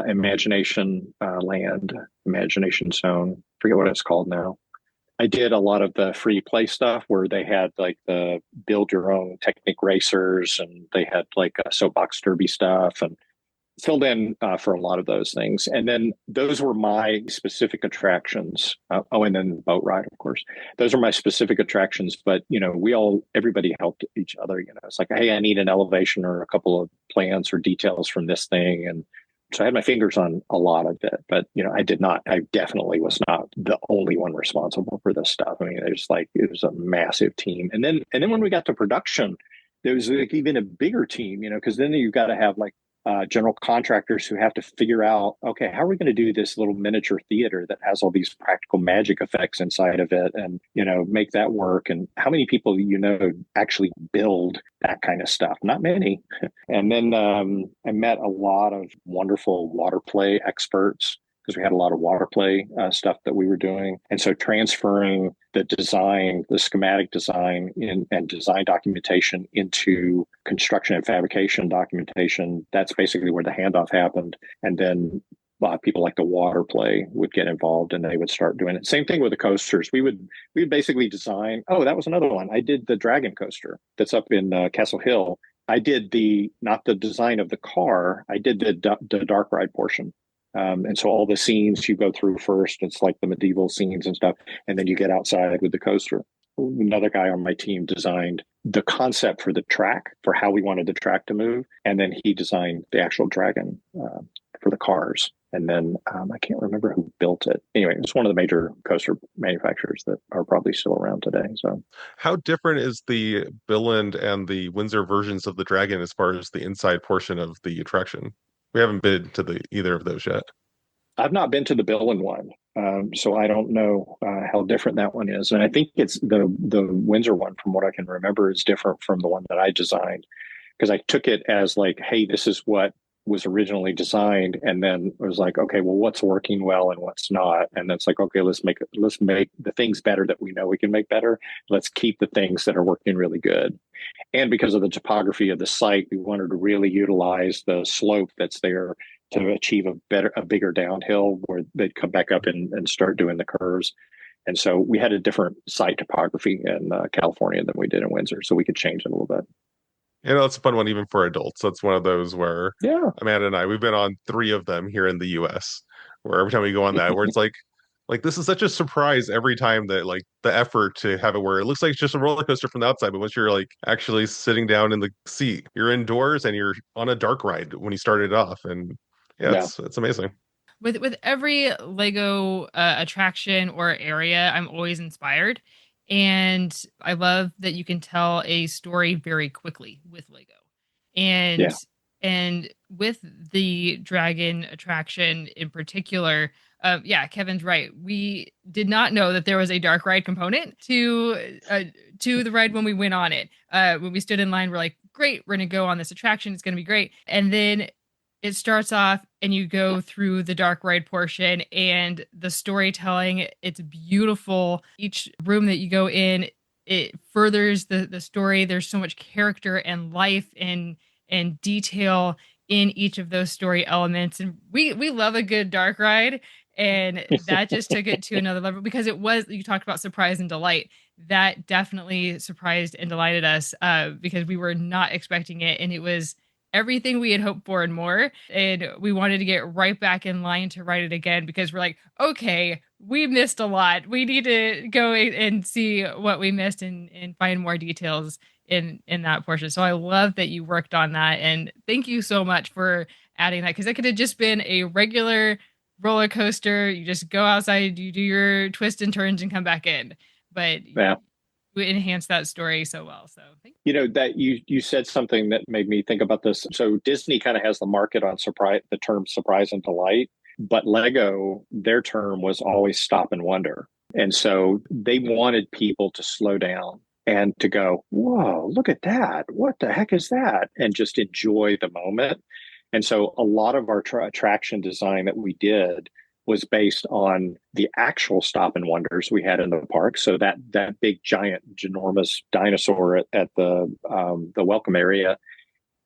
Imagination Land, Imagination Zone, forget what it's called now. I did a lot of the free play stuff where they had like the build your own Technic racers, and they had like soapbox derby stuff, and filled in for a lot of those things. And then those were my specific attractions. And then the boat ride, of course. Those are my specific attractions. But, everybody helped each other. It's like, hey, I need an elevation or a couple of plans or details from this thing. And So I had my fingers on a lot of it, but I definitely was not the only one responsible for this stuff. I mean, it was a massive team. And then when we got to production, there was like even a bigger team, because then you've got to have like general contractors who have to figure out, okay, how are we going to do this little miniature theater that has all these practical magic effects inside of it, and make that work? And how many people actually build that kind of stuff? Not many. And then I met a lot of wonderful water play experts, because we had a lot of water play stuff that we were doing. And so transferring the design, the schematic design and design documentation into construction and fabrication documentation, that's basically where the handoff happened. And then people like the water play would get involved, and they would start doing it. Same thing with the coasters. We would basically design. Oh, that was another one. I did the Dragon coaster that's up in Castle Hill. I did not the design of the car. I did the dark ride portion. And so all the scenes you go through first, it's like the medieval scenes and stuff. And then you get outside with the coaster. Another guy on my team designed the concept for the track, for how we wanted the track to move. And then he designed the actual dragon for the cars. And then I can't remember who built it. Anyway, it's one of the major coaster manufacturers that are probably still around today. So, how different is the Billund and the Windsor versions of the dragon as far as the inside portion of the attraction? We haven't been to either of those yet. I've not been to the Billund one, so I don't know how different that one is. And I think it's the Windsor one, from what I can remember, is different from the one that I designed, because I took it as like, hey, this is what was originally designed, and then it was like, okay, well, what's working well and what's not? And then it's like, okay, let's make the things better that we know we can make better. Let's keep the things that are working really good. And because of the topography of the site, we wanted to really utilize the slope that's there to achieve a bigger downhill where they'd come back up and start doing the curves. And so we had a different site topography in California than we did in Windsor, so we could change it a little bit. It's a fun one even for adults. That's one of those where Amanda and we've been on 3 of them here in the US, where every time we go on that, where it's like this is such a surprise every time, that like the effort to have it where it looks like it's just a roller coaster from the outside, but once you're like actually sitting down in the seat, you're indoors and you're on a dark ride when you started off. And it's amazing. With every Lego attraction or area, I'm always inspired. And I love that you can tell a story very quickly with Lego. And with the dragon attraction in particular, Kevin's right. We did not know that there was a dark ride component to the ride when we went on it. When we stood in line, we're like, great, we're going to go on this attraction. It's going to be great. And then it starts off and you go through the dark ride portion, and the storytelling, it's beautiful. Each room that you go in, it furthers the story. There's so much character and life and detail in each of those story elements. And we love a good dark ride. And that just took it to another level, because you talked about surprise and delight. That definitely surprised and delighted us because we were not expecting it. And it was everything we had hoped for and more. And we wanted to get right back in line to ride it again, because we're like, okay, we missed a lot. We need to go and see what we missed and find more details in that portion. So I love that you worked on that. And thank you so much for adding that, because it could have just been a regular roller coaster. You just go outside, you do your twists and turns and come back in. But we enhanced that story so well. So that you said something that made me think about this. So Disney kind of has the market on the term surprise and delight, but Lego, their term was always stop and wonder. And so they wanted people to slow down and to go, whoa, look at that. What the heck is that? And just enjoy the moment. And so a lot of our attraction design that we did was based on the actual stop and wonders we had in the park. So that big, giant, ginormous dinosaur at the welcome area,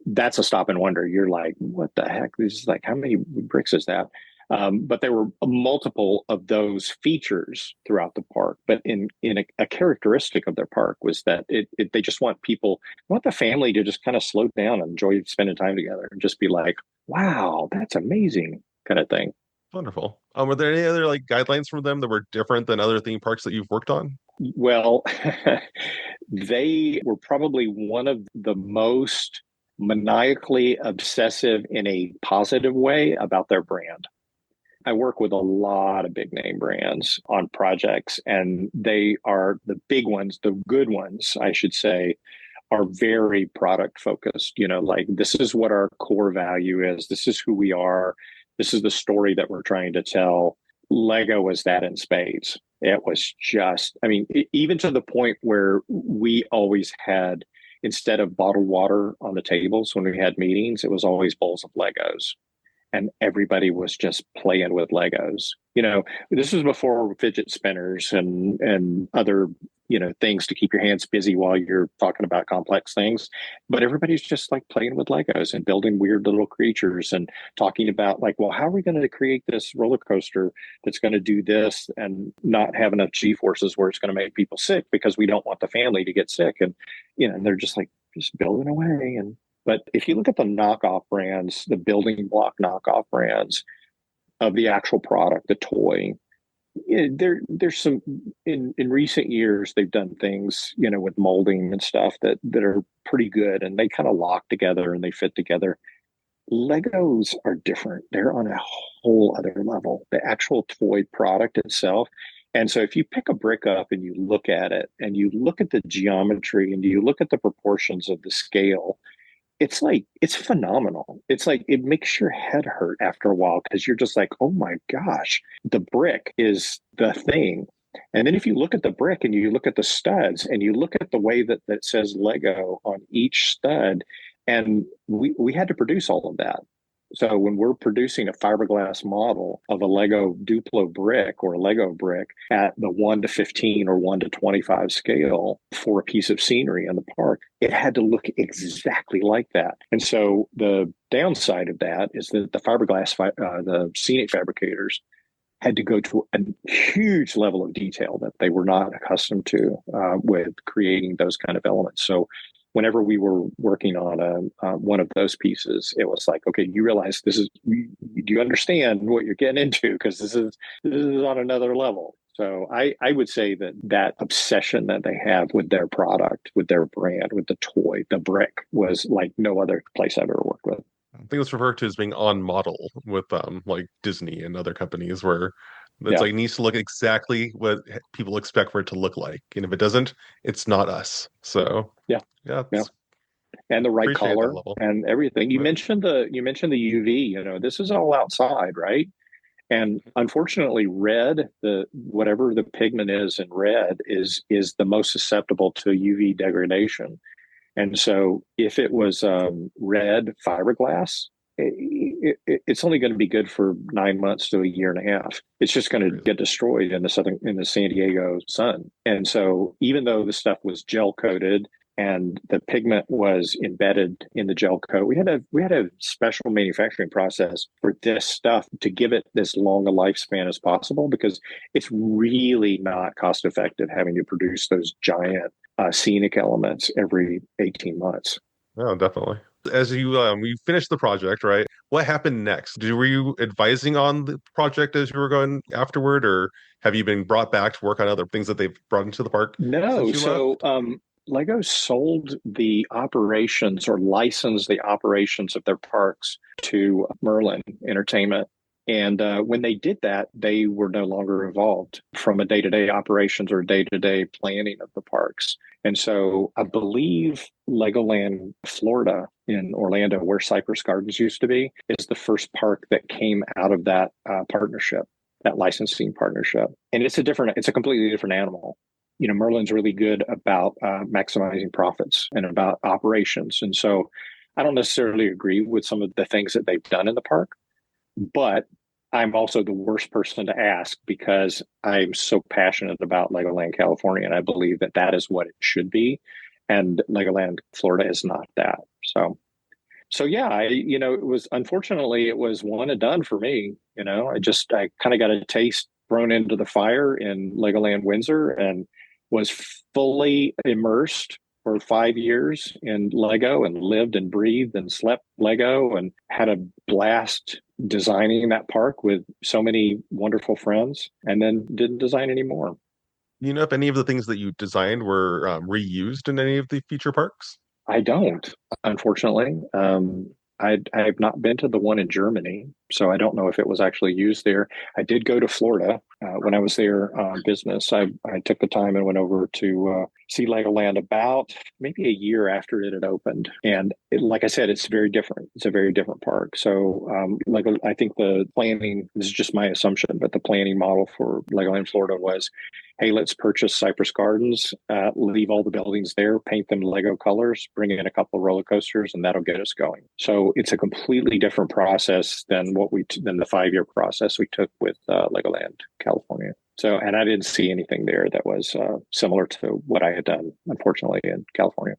that's a stop and wonder. You're like, what the heck? This is like, how many bricks is that? But there were multiple of those features throughout the park. But in a characteristic of their park was that they just want the family to just kind of slow down and enjoy spending time together and just be like, wow, that's amazing, kind of thing. Wonderful. Were there any other guidelines from them that were different than other theme parks that you've worked on? Well, they were probably one of the most maniacally obsessive in a positive way about their brand. I work with a lot of big name brands on projects, and they are the big ones, the good ones, I should say, are very product focused. Like this is what our core value is. This is who we are. This is the story that we're trying to tell. Lego was that in spades. It was just, I mean, even to the point where we always had, instead of bottled water on the tables when we had meetings, it was always bowls of Legos. And everybody was just playing with Legos. This was before fidget spinners and other, things to keep your hands busy while you're talking about complex things. But everybody's just like playing with Legos and building weird little creatures and talking about like, well, how are we going to create this roller coaster that's going to do this and not have enough G-forces where it's going to make people sick because we don't want the family to get sick. And, and they're just like, just building away. But if you look at the knockoff brands, the building block knockoff brands of the actual product, the toy, there's some in recent years they've done things, with molding and stuff that are pretty good, and they kind of lock together and they fit together. Legos are different. They're on a whole other level. The actual toy product itself. And so if you pick a brick up and you look at it and you look at the geometry and you look at the proportions of the scale, it's like, it's phenomenal. It's like, it makes your head hurt after a while because you're just like, oh my gosh, the brick is the thing. And then if you look at the brick and you look at the studs and you look at the way that says Lego on each stud, and we had to produce all of that. So when we're producing a fiberglass model of a Lego Duplo brick or a Lego brick at the 1:15 or 1:25 scale for a piece of scenery in the park, it had to look exactly like that. And so the downside of that is that the the scenic fabricators had to go to a huge level of detail that they were not accustomed to with creating those kind of elements. So whenever we were working on one of those pieces, it was like, okay, you realize do you understand what you're getting into? Because this is on another level. So I would say that obsession that they have with their product, with their brand, with the toy, the brick, was like no other place I've ever worked with. I think it's referred to as being on model with like Disney and other companies where it's like it needs to look exactly what people expect for it to look like. And if it doesn't, it's not us. So yeah. And the right color and everything. You mentioned the UV, this is all outside, right? And unfortunately, red, whatever the pigment is in red is the most susceptible to UV degradation. And so if it was red fiberglass, it's only going to be good for 9 months to a year and a half. It's just going to get destroyed in the San Diego sun. And so even though the stuff was gel coated and the pigment was embedded in the gel coat, we had a special manufacturing process for this stuff to give it as long a lifespan as possible, because it's really not cost effective having to produce those giant scenic elements every 18 months. Oh, definitely. As you finished the project, right? What happened next? Were you advising on the project as you were going afterward, or have you been brought back to work on other things that they've brought into the park? No. So Lego sold the operations or licensed the operations of their parks to Merlin Entertainment. And when they did that, they were no longer involved from a day-to-day operations or day-to-day planning of the parks. And so I believe Legoland Florida in Orlando, where Cypress Gardens used to be, is the first park that came out of that partnership, that licensing partnership. And it's a completely different animal. Merlin's really good about maximizing profits and about operations. And so I don't necessarily agree with some of the things that they've done in the park, but I'm also the worst person to ask because I'm so passionate about Legoland California, and I believe that is what it should be. And Legoland Florida is not that. So yeah, it was, unfortunately, it was one and done for me. I kind of got a taste thrown into the fire in Legoland Windsor and was fully immersed for 5 years in Lego and lived and breathed and slept Lego and had a blast designing that park with so many wonderful friends, and then didn't design anymore. If any of the things that you designed were reused in any of the future parks? I don't, unfortunately. I have not been to the one in Germany, so I don't know if it was actually used there. I did go to Florida when I was there on business. I took the time and went over to see Legoland about maybe a year after it had opened. And like I said, it's very different. It's a very different park. So, I think the planning, this is just my assumption, but the planning model for Legoland Florida was, hey, let's purchase Cypress Gardens, leave all the buildings there, paint them Lego colors, bring in a couple of roller coasters, and that'll get us going. So it's a completely different process than than the 5-year process we took with Legoland California. So, and I didn't see anything there that was similar to what I had done, unfortunately, in California.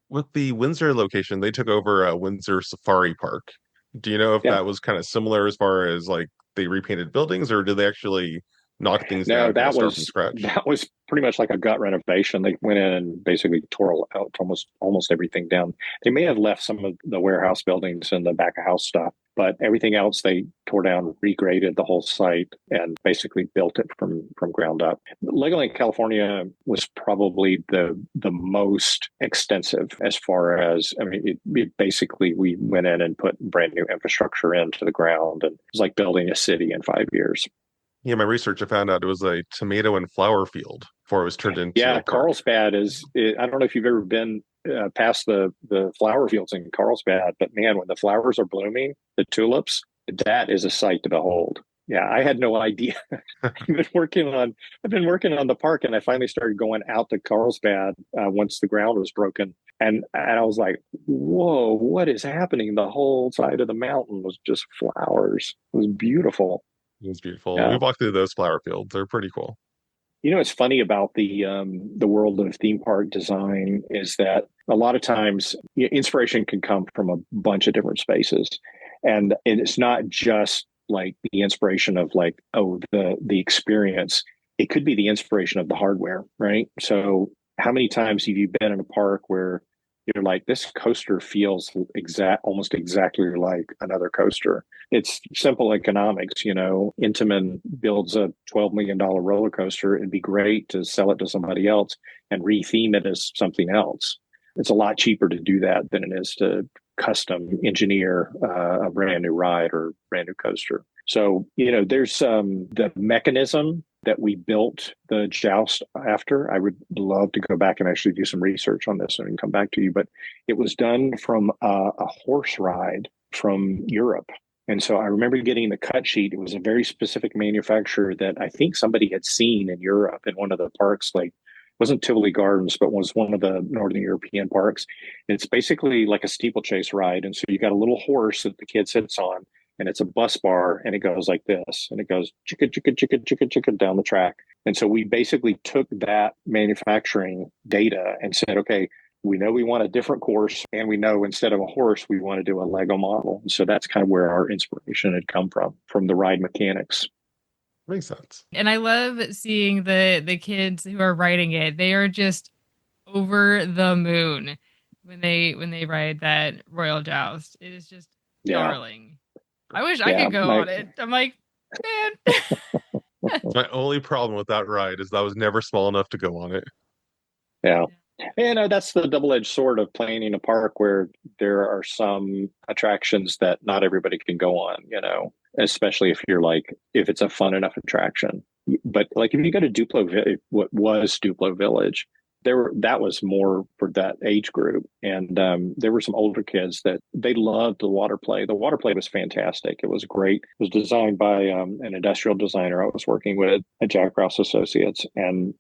With the Windsor location, they took over a Windsor Safari Park. Do you know if Yeah. that was kind of similar as far as like they repainted buildings, or did they actually knock things down No, and kind of start from scratch? that was pretty much like a gut renovation. They went in and basically tore out almost everything down. They may have left some of the warehouse buildings and the back of house stuff, but everything else they tore down, regraded the whole site, and basically built it from ground up. Legoland California was probably the most extensive as far as, I mean, basically we went in and put brand new infrastructure into the ground, and it was like building a city in 5 years. Yeah, my research, I found out it was a tomato and flower field before it was turned into Yeah, a park. Carlsbad I don't know if you've ever been past the flower fields in Carlsbad, but man, when the flowers are blooming, the tulips, that is a sight to behold. Yeah, I had no idea. I've been working on the park, and I finally started going out to Carlsbad once the ground was broken, and I was like, "Whoa, what is happening?" The whole side of the mountain was just flowers. It was beautiful. It was beautiful. We Yeah. walked through those flower fields. They're pretty cool. You know, what's funny about the world of theme park design is that a lot of times inspiration can come from a bunch of different spaces, and it's not just like the inspiration of like, oh, the experience. It could be the inspiration of the hardware, right? So how many times have you been in a park where you're like, this coaster feels almost exactly like another coaster? It's simple economics. Intamin builds a $12 million roller coaster. It'd be great to sell it to somebody else and retheme it as something else. It's a lot cheaper to do that than it is to custom engineer a brand new ride or brand new coaster. So, there's the mechanism that we built the joust after. I would love to go back and actually do some research on this and come back to you, but it was done from a horse ride from Europe. And so I remember getting the cut sheet. It was a very specific manufacturer that I think somebody had seen in Europe in one of the parks, like wasn't Tivoli Gardens, but was one of the Northern European parks. It's basically like a steeplechase ride. And so you got a little horse that the kid sits on, and it's a bus bar, and it goes like this, and it goes chicka, chicka, chicka, chicka, chicka down the track. And so we basically took that manufacturing data and said, okay, we know we want a different course, and we know instead of a horse, we want to do a Lego model. And so that's kind of where our inspiration had come from the ride mechanics. Makes sense. And I love seeing the kids who are writing it. They are just over the moon when they ride that Royal Joust. It is just darling. I wish I could go on it. I'm like, man. My only problem with that ride is that I was never small enough to go on it. Yeah. That's the double-edged sword of planning a park, where there are some attractions that not everybody can go on, especially if it's a fun enough attraction. But like if you go to what was Duplo Village, that was more for that age group. And there were some older kids that they loved the water play. The water play was fantastic. It was great. It was designed by an industrial designer I was working with at Jack Rouse Associates, and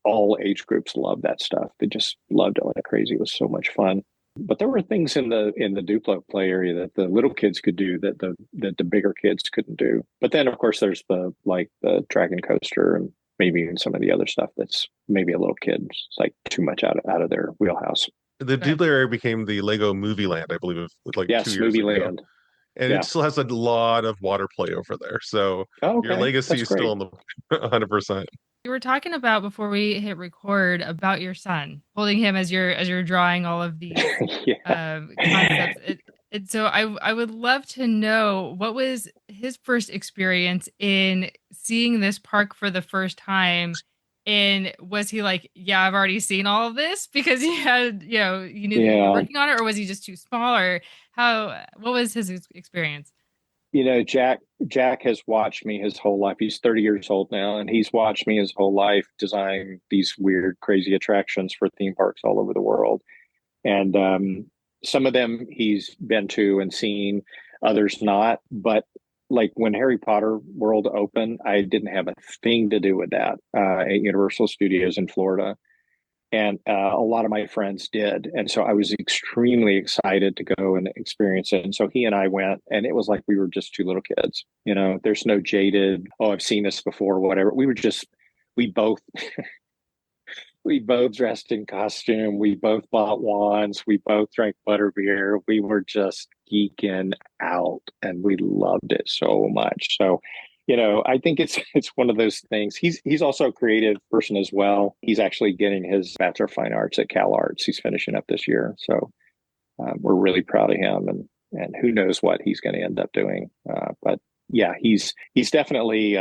all age groups loved that stuff. They just loved it like crazy. It was so much fun. But there were things in the Duplo play area that the little kids could do that the bigger kids couldn't do. But then of course there's the Dragon Coaster and maybe even some of the other stuff that's maybe a little kid. It's like too much out of their wheelhouse. The Duplo area became the Lego Movie Land, I believe, like 2 years Movie ago. Land. And it still has a lot of water play over there. So your legacy is still on the 100%. You were talking about before we hit record about your son, holding him as you're drawing all of these concepts. And so I would love to know, what was his first experience in seeing this park for the first time, And was he like, yeah, I've already seen all of this because he had, you knew that you were Yeah. working on it, or was he just too small, or what was his experience? Jack has watched me his whole life. He's 30 years old now, and he's watched me his whole life design these weird, crazy attractions for theme parks all over the world. And some of them he's been to and seen, others not. But like when Harry Potter World opened, I didn't have a thing to do with that at Universal Studios in Florida. And a lot of my friends did. And so I was extremely excited to go and experience it. And so he and I went, and it was like we were just two little kids. There's no jaded, oh, I've seen this before, whatever. We both we both dressed in costume. We both bought wands. We both drank butterbeer. We were just geeking out, and we loved it so much. So, I think it's one of those things. He's also a creative person as well. He's actually getting his Bachelor of Fine Arts at Cal Arts. He's finishing up this year, so we're really proud of him. And who knows what he's going to end up doing. But yeah, he's definitely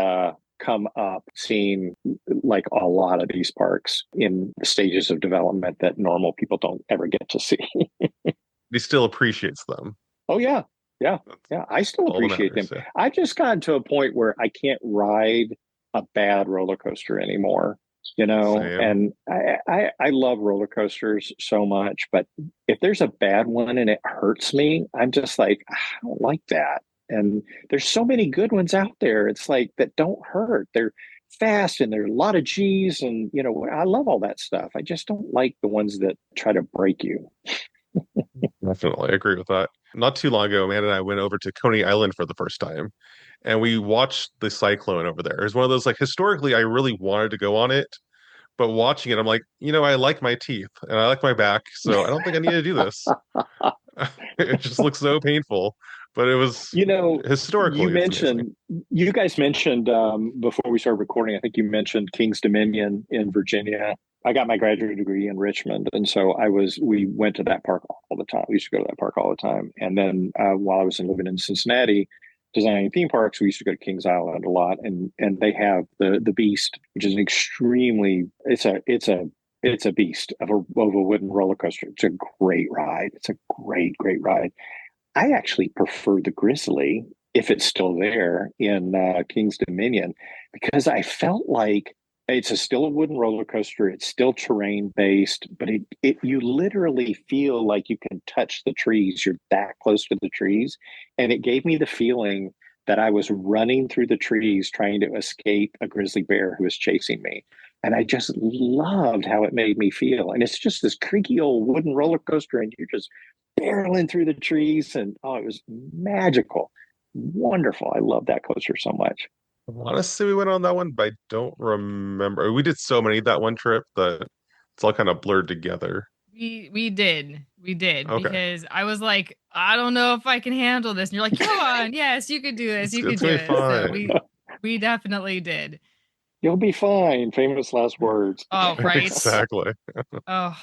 come up seeing like a lot of these parks in stages of development that normal people don't ever get to see. He still appreciates them. Oh yeah. Yeah. Yeah. I still appreciate them. Yeah. I've just gotten to a point where I can't ride a bad roller coaster anymore, Same. And I love roller coasters so much, but if there's a bad one and it hurts me, I'm just like, I don't like that. And there's so many good ones out there. It's like that don't hurt. They're fast and there's a lot of G's, and I love all that stuff. I just don't like the ones that try to break you. Definitely, I agree with that. Not too long ago, Amanda and I went over to Coney Island for the first time, and we watched the cyclone over there. It was one of those, like, historically, I really wanted to go on it, but watching it, I'm like, I like my teeth and I like my back, so I don't think I need to do this. It just looks so painful. But it was, historically. You guys mentioned before we started recording, I think you mentioned King's Dominion in Virginia. I got my graduate degree in Richmond. And so we went to that park all the time. We used to go to that park all the time. And then while I was living in Cincinnati, designing theme parks, we used to go to Kings Island a lot. And they have the Beast, which is it's a beast of a wooden roller coaster. It's a great ride. It's a great, great ride. I actually prefer the Grizzly, if it's still there, in King's Dominion, because I felt like it's still a wooden roller coaster. It's still terrain based, but you literally feel like you can touch the trees. You're that close to the trees. And it gave me the feeling that I was running through the trees trying to escape a grizzly bear who was chasing me. And I just loved how it made me feel. And it's just this creaky old wooden roller coaster, and you're just barreling through the trees, and it was magical, wonderful. I love that coaster so much. I want to say we went on that one, but I don't remember. We did so many that one trip that it's all kind of blurred together. We did Okay. Because I was like, I don't know if I can handle this, and you're like, come on, yes, you could do this, you could do it. Fine. So we definitely did. You'll be fine. Famous last words. Oh, right. Exactly. Oh.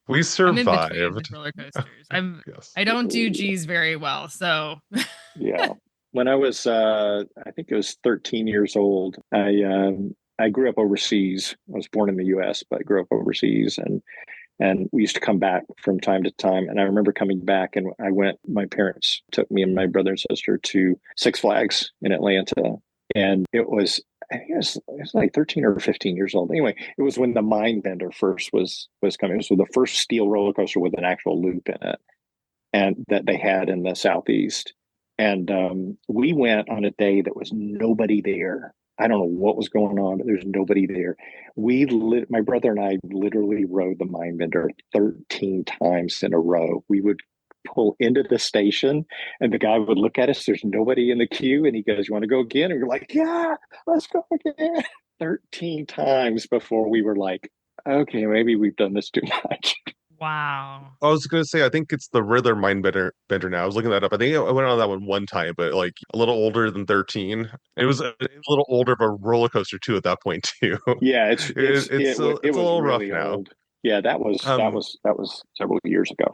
We survived. I'm in between roller coasters. Yes. I don't do G's very well, so. Yeah. When I was, I think it was 13 years old, I grew up overseas. I was born in the U.S., but I grew up overseas, and we used to come back from time to time. And I remember coming back, and my parents took me and my brother and sister to Six Flags in Atlanta, and I think it was like 13 or 15 years old. Anyway, it was when the Mindbender first was coming. So the first steel roller coaster with an actual loop in it, and that they had in the Southeast. And we went on a day that was nobody there. I don't know what was going on, but there's nobody there. My brother and I literally rode the Mindbender 13 times in a row. We would pull into the station, and the guy would look at us. There's nobody in the queue, and he goes, "You want to go again?" And we're like, "Yeah, let's go again." 13 times before we were like, "Okay, maybe we've done this too much." Wow. I was going to say, I think it's the Riddler Mindbender now. I was looking that up. I think I went on that one time, but like a little older than 13. It was a little older of a roller coaster too at that point too. Yeah, it's a little really rough old. Now. Yeah, that was several years ago.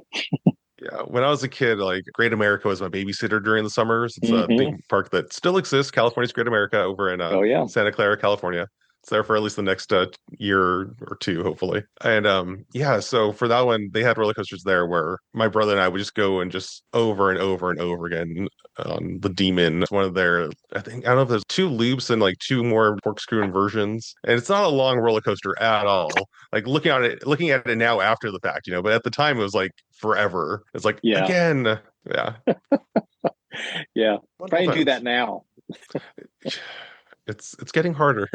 Yeah, when I was a kid, like Great America was my babysitter during the summers. It's a theme park that still exists, California's Great America, over in Santa Clara, California. It's there for at least the next year or two, hopefully. And yeah, so for that one, they had roller coasters there where my brother and I would just go and just over and over and over again on the Demon. It's one of their, I don't know if there's two loops and like two more corkscrew inversions. And it's not a long roller coaster at all. Like looking at it now after the fact, but at the time it was like forever. It's like, Yeah. again, yeah. Yeah. Try and do that now. It's getting harder.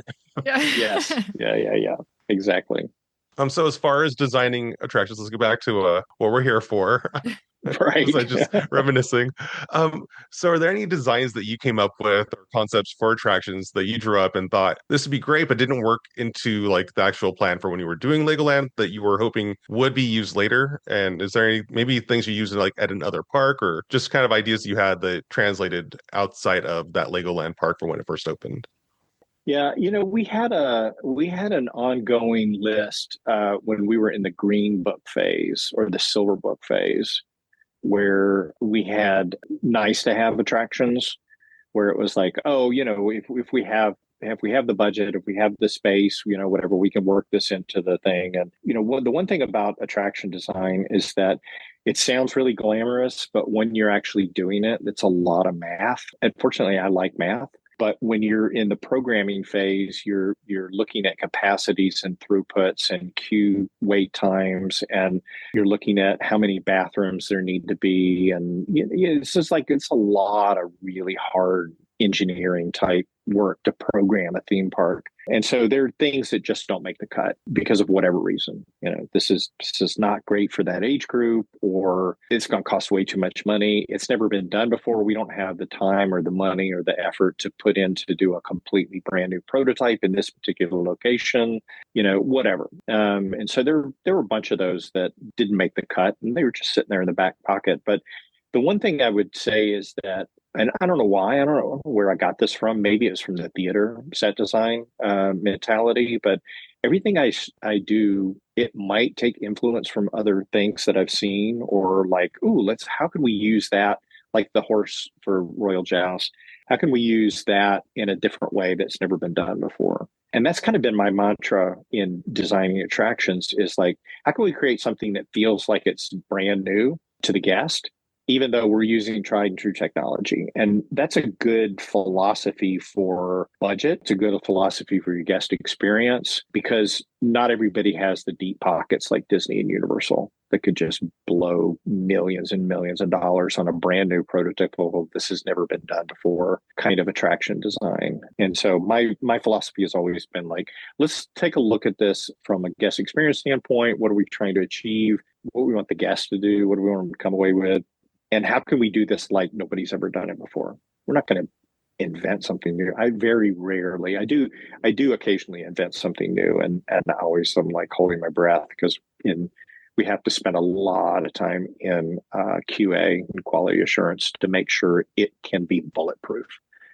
Yes. Yeah. Exactly. So as far as designing attractions, let's go back to what we're here for. Right. I just reminiscing. So are there any designs that you came up with or concepts for attractions that you drew up and thought this would be great, but didn't work into like the actual plan for when you were doing Legoland that you were hoping would be used later? And is there any maybe things you used like at another park or just kind of ideas you had that translated outside of that Legoland park for when it first opened? Yeah, we had an ongoing list when we were in the green book phase or the silver book phase, where we had nice to have attractions, where it was like, oh, if we have the budget, if we have the space, whatever, we can work this into the thing. And the one thing about attraction design is that it sounds really glamorous, but when you're actually doing it, it's a lot of math. And fortunately, I like math. But when you're in the programming phase, you're looking at capacities and throughputs and queue wait times, and you're looking at how many bathrooms there need to be. And it's just like it's a lot of really hard engineering type work to program a theme park. And so there are things that just don't make the cut because of whatever reason. This is not great for that age group, or it's going to cost way too much money. It's never been done before. We don't have the time or the money or the effort to put in to do a completely brand new prototype in this particular location, whatever. And so there were a bunch of those that didn't make the cut, and they were just sitting there in the back pocket. But the one thing I would say is that, and I don't know why, I don't know where I got this from. Maybe it's from the theater set design mentality, but everything I do, it might take influence from other things that I've seen, or like, how can we use that? Like the horse for Royal Joust. How can we use that in a different way that's never been done before? And that's kind of been my mantra in designing attractions is like, how can we create something that feels like it's brand new to the guest, even though we're using tried and true technology? And that's a good philosophy for budget. It's a good philosophy for your guest experience, because not everybody has the deep pockets like Disney and Universal that could just blow millions and millions of dollars on a brand new prototypical, this has never been done before kind of attraction design. And so my philosophy has always been like, let's take a look at this from a guest experience standpoint. What are we trying to achieve? What do we want the guests to do? What do we want them to come away with? And how can we do this like nobody's ever done it before? We're not going to invent something new. I very rarely, I do occasionally invent something new, and I always I'm like holding my breath, because we have to spend a lot of time in QA and quality assurance to make sure it can be bulletproof.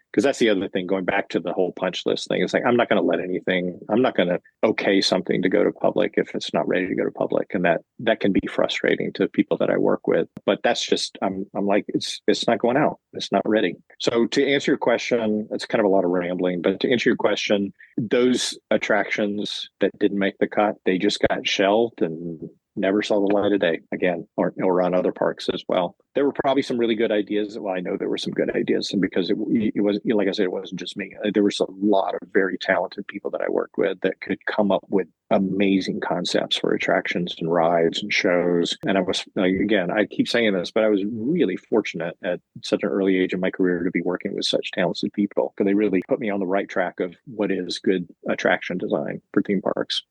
Because that's the other thing, going back to the whole punch list thing. It's like, I'm not going to okay something to go to public if it's not ready to go to public. And that can be frustrating to people that I work with. But that's just, I'm like, it's not going out. It's not ready. So to answer your question, it's kind of a lot of rambling, but to answer your question, those attractions that didn't make the cut, they just got shelved and never saw the light of day again, or on other parks as well. There were probably some really good ideas. Well, I know there were some good ideas, and because it was, like I said, it wasn't just me. There was a lot of very talented people that I worked with that could come up with amazing concepts for attractions and rides and shows. And I was, again, I keep saying this, but I was really fortunate at such an early age in my career to be working with such talented people, because they really put me on the right track of what is good attraction design for theme parks.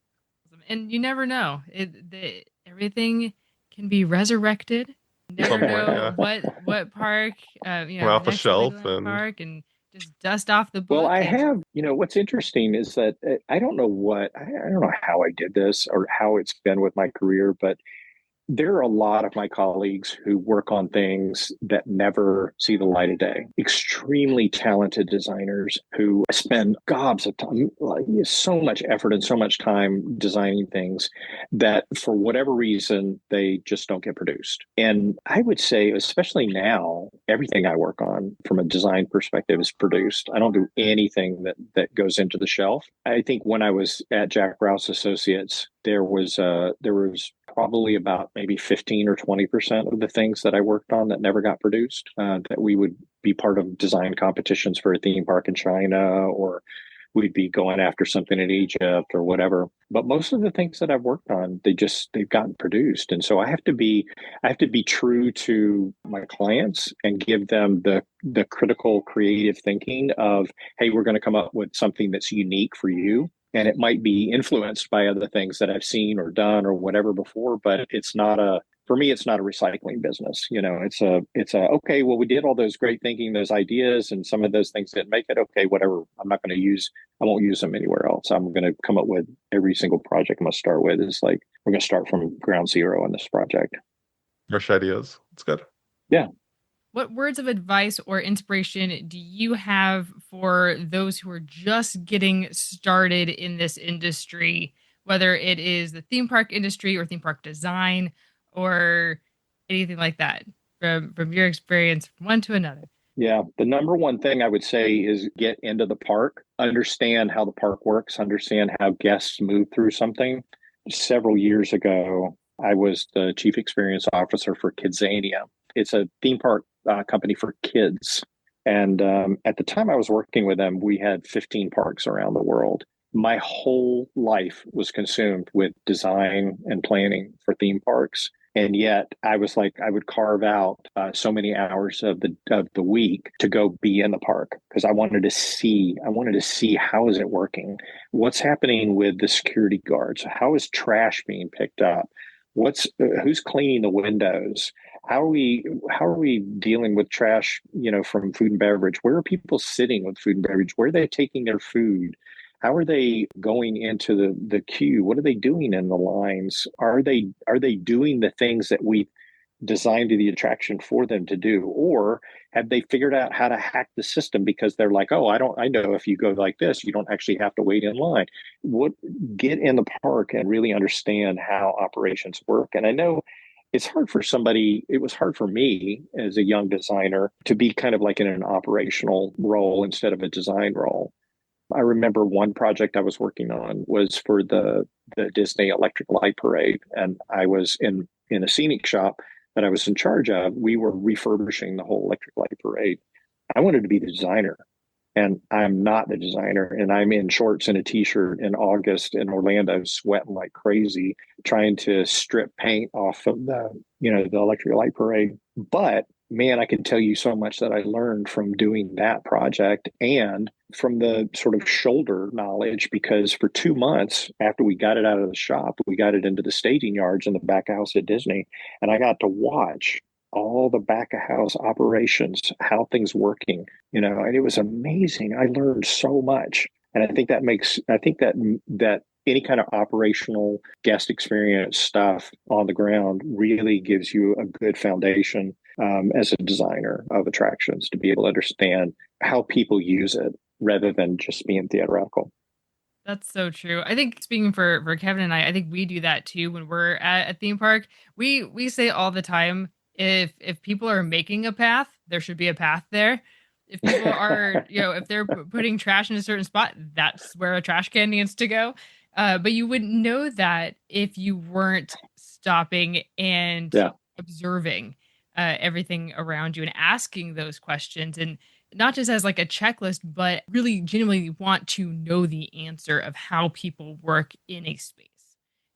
And you never know. Everything can be resurrected. You never know what park, off the shelf and park, and just dust off the book. Well, I have, what's interesting is that I don't know how I did this or how it's been with my career, but There are a lot of my colleagues who work on things that never see the light of day. Extremely talented designers who spend gobs of time, like, so much effort and so much time designing things that for whatever reason, they just don't get produced. And I would say, especially now, everything I work on from a design perspective is produced. I don't do anything that goes into the shelf. I think when I was at Jack Rouse Associates, there was probably about maybe 15 or 20% of the things that I worked on that never got produced, that we would be part of design competitions for a theme park in China, or we'd be going after something in Egypt or whatever. But most of the things that I've worked on, they've gotten produced. And so I have to be true to my clients and give them the critical creative thinking of, hey, we're going to come up with something that's unique for you. And it might be influenced by other things that I've seen or done or whatever before, but for me, it's not a recycling business. Okay, well, we did all those great thinking, those ideas, and some of those things didn't make it. Okay, whatever. I won't use them anywhere else. I'm going to come up with every single project I'm going to start with is like, we're going to start from ground zero on this project. Fresh ideas. It's good. Yeah. What words of advice or inspiration do you have for those who are just getting started in this industry, whether it is the theme park industry or theme park design or anything like that, from your experience from one to another? Yeah. The number one thing I would say is get into the park, understand how the park works, understand how guests move through something. Several years ago, I was the chief experience officer for Kidzania. It's a theme park company for kids. And at the time I was working with them, we had 15 parks around the world. My whole life was consumed with design and planning for theme parks. And yet I was like, I would carve out so many hours of the week to go be in the park because I wanted to see how is it working? What's happening with the security guards? How is trash being picked up? Who's cleaning the windows? How are we dealing with trash, from food and beverage? Where are people sitting with food and beverage? Where are they taking their food? How are they going into the queue? What are they doing in the lines? Are they doing the things that we designed the attraction for them to do? Or have they figured out how to hack the system because they're like, oh, I know if you go like this, you don't actually have to wait in line. Get in the park and really understand how operations work. And I know it was hard for me as a young designer to be kind of like in an operational role instead of a design role. I remember one project I was working on was for the Disney Electric Light Parade. And I was in a scenic shop that I was in charge of. We were refurbishing the whole Electric Light Parade. I wanted to be the designer, and I'm not the designer. And I'm in shorts and a t-shirt in August in Orlando, sweating like crazy, trying to strip paint off of the Electric Light Parade. But man, I can tell you so much that I learned from doing that project and from the sort of shoulder knowledge, because for 2 months after we got it out of the shop, we got it into the staging yards in the back of house at Disney. And I got to watch all the back of house operations, how things working, and it was amazing. I learned so much. And I think that any kind of operational guest experience stuff on the ground really gives you a good foundation as a designer of attractions to be able to understand how people use it rather than just being theoretical. That's so true. I think speaking for Kevin and I think we do that too when we're at a theme park. We say all the time, if people are making a path, there should be a path there. If people are, if they're putting trash in a certain spot, that's where a trash can needs to go. But you wouldn't know that if you weren't stopping and observing everything around you and asking those questions, and not just as like a checklist, but really genuinely want to know the answer of how people work in a space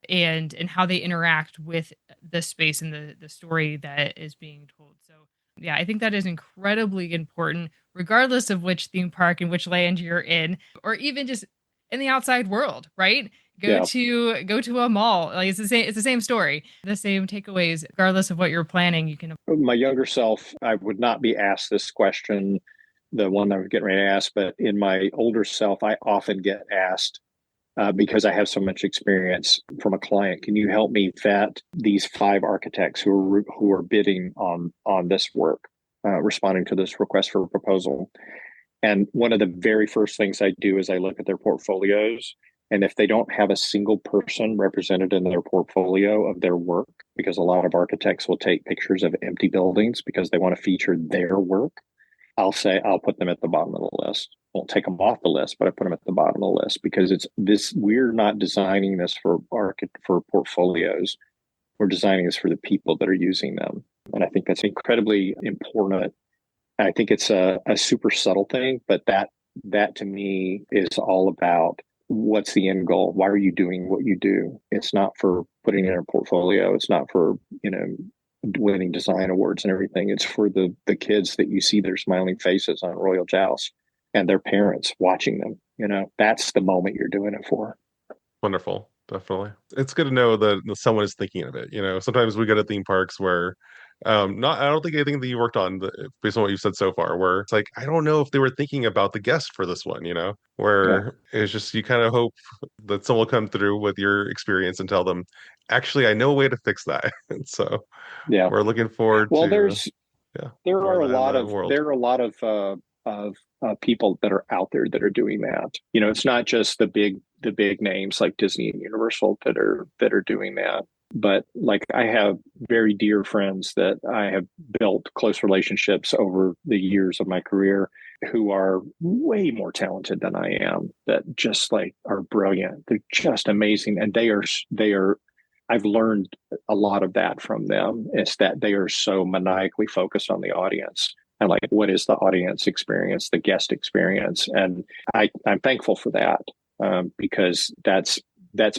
and how they interact with the space and the story that is being told. So yeah, I think that is incredibly important, regardless of which theme park and which land you're in, or even just in the outside world, right? Go to a mall. Like it's the same story, the same takeaways, regardless of what you're planning. You can. My younger self, I would not be asked this question, the one I was getting ready to ask, but in my older self, I often get asked, because I have so much experience from a client. Can you help me vet these 5 architects who are bidding on this work, responding to this request for a proposal? And one of the very first things I do is I look at their portfolios. And if they don't have a single person represented in their portfolio of their work, because a lot of architects will take pictures of empty buildings because they want to feature their work, I'll put them at the bottom of the list. Won't take them off the list, but I put them at the bottom of the list because it's this. We're not designing this for portfolios. We're designing this for the people that are using them, and I think that's incredibly important. I think it's a super subtle thing, but that to me is all about what's the end goal. Why are you doing what you do? It's not for putting in a portfolio. It's not for winning design awards and everything. It's for the kids that you see their smiling faces on Royal Joust and their parents watching them. That's the moment you're doing it for. Wonderful. Definitely. It's good to know that someone is thinking of it. Sometimes we go to theme parks where I don't think anything that you worked on based on what you've said so far, where it's like, I don't know if they were thinking about the guest for this one, where it's just, you kind of hope that someone will come through with your experience and tell them, actually, I know a way to fix that. And so we're looking forward to. There are a lot of people that are out there that are doing that. It's not just the big names like Disney and Universal that are doing that. But like, I have very dear friends that I have built close relationships over the years of my career who are way more talented than I am, that just are brilliant. They're just amazing. And they are, I've learned a lot of that from them. It's that they are so maniacally focused on the audience and what is the audience experience, the guest experience. And I'm thankful for that because that's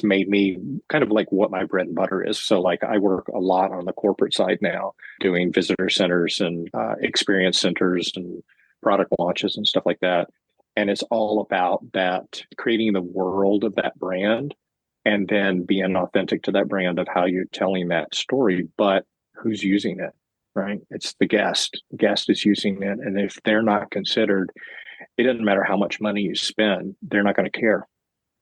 made me kind of what my bread and butter is. So I work a lot on the corporate side now, doing visitor centers and experience centers and product launches and stuff like that. And it's all about that, creating the world of that brand and then being authentic to that brand of how you're telling that story, but who's using it, right? It's the guest. The guest is using it. And if they're not considered, it doesn't matter how much money you spend, they're not going to care.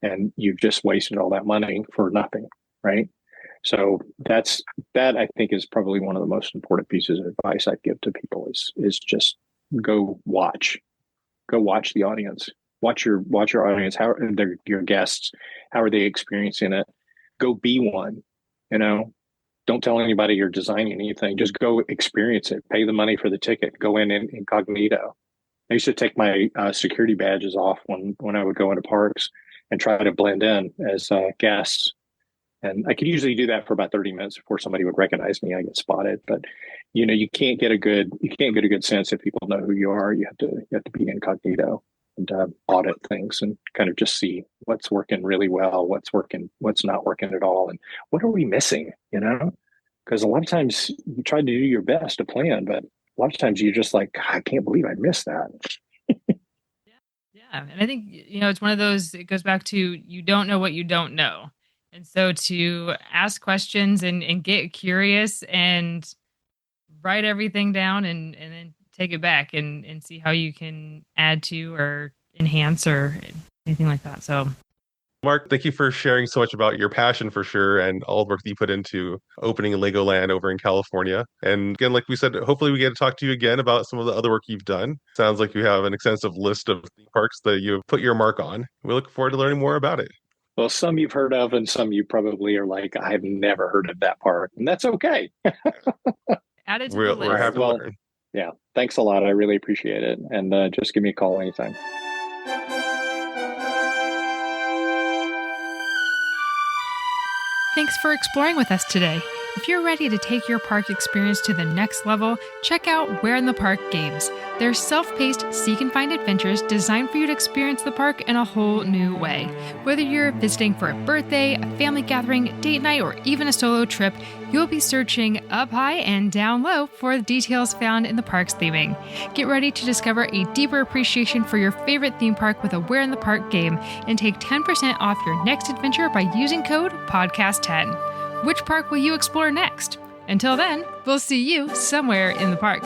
And you've just wasted all that money for nothing, right? So that I think is probably one of the most important pieces of advice I'd give to people is just go watch the audience, watch your audience, how they're your guests, how are they experiencing it? Go be one, don't tell anybody you're designing anything, just go experience it, pay the money for the ticket, go in incognito. I used to take my security badges off when I would go into parks and try to blend in as guests. And I could usually do that for about 30 minutes before somebody would recognize me. I get spotted, but you can't get a good sense if people know who you are. You have to be incognito and audit things and kind of just see what's working really well, what's not working at all, and what are we missing, because a lot of times you try to do your best to plan, but a lot of times you're just like, I can't believe I missed that. Yeah. And I think, it's one of those, it goes back to, you don't know what you don't know. And so to ask questions and get curious and write everything down and then take it back and see how you can add to or enhance or anything like that. So, Mark, thank you for sharing so much about your passion for sure and all the work that you put into opening Legoland over in California. And again, like we said, hopefully we get to talk to you again about some of the other work you've done. Sounds like you have an extensive list of theme parks that you've put your mark on. We look forward to learning more about it. Well, some you've heard of and some you probably are like, I've never heard of that park. And that's okay. Add it to the list. We're happy to learn. Yeah, thanks a lot. I really appreciate it. And just give me a call anytime. Thanks for exploring with us today. If you're ready to take your park experience to the next level, check out Where in the Park Games. They're self-paced, seek-and-find adventures designed for you to experience the park in a whole new way. Whether you're visiting for a birthday, a family gathering, date night, or even a solo trip, you'll be searching up high and down low for the details found in the park's theming. Get ready to discover a deeper appreciation for your favorite theme park with a Where in the Park game and take 10% off your next adventure by using code PODCAST10. Which park will you explore next? Until then, we'll see you somewhere in the park.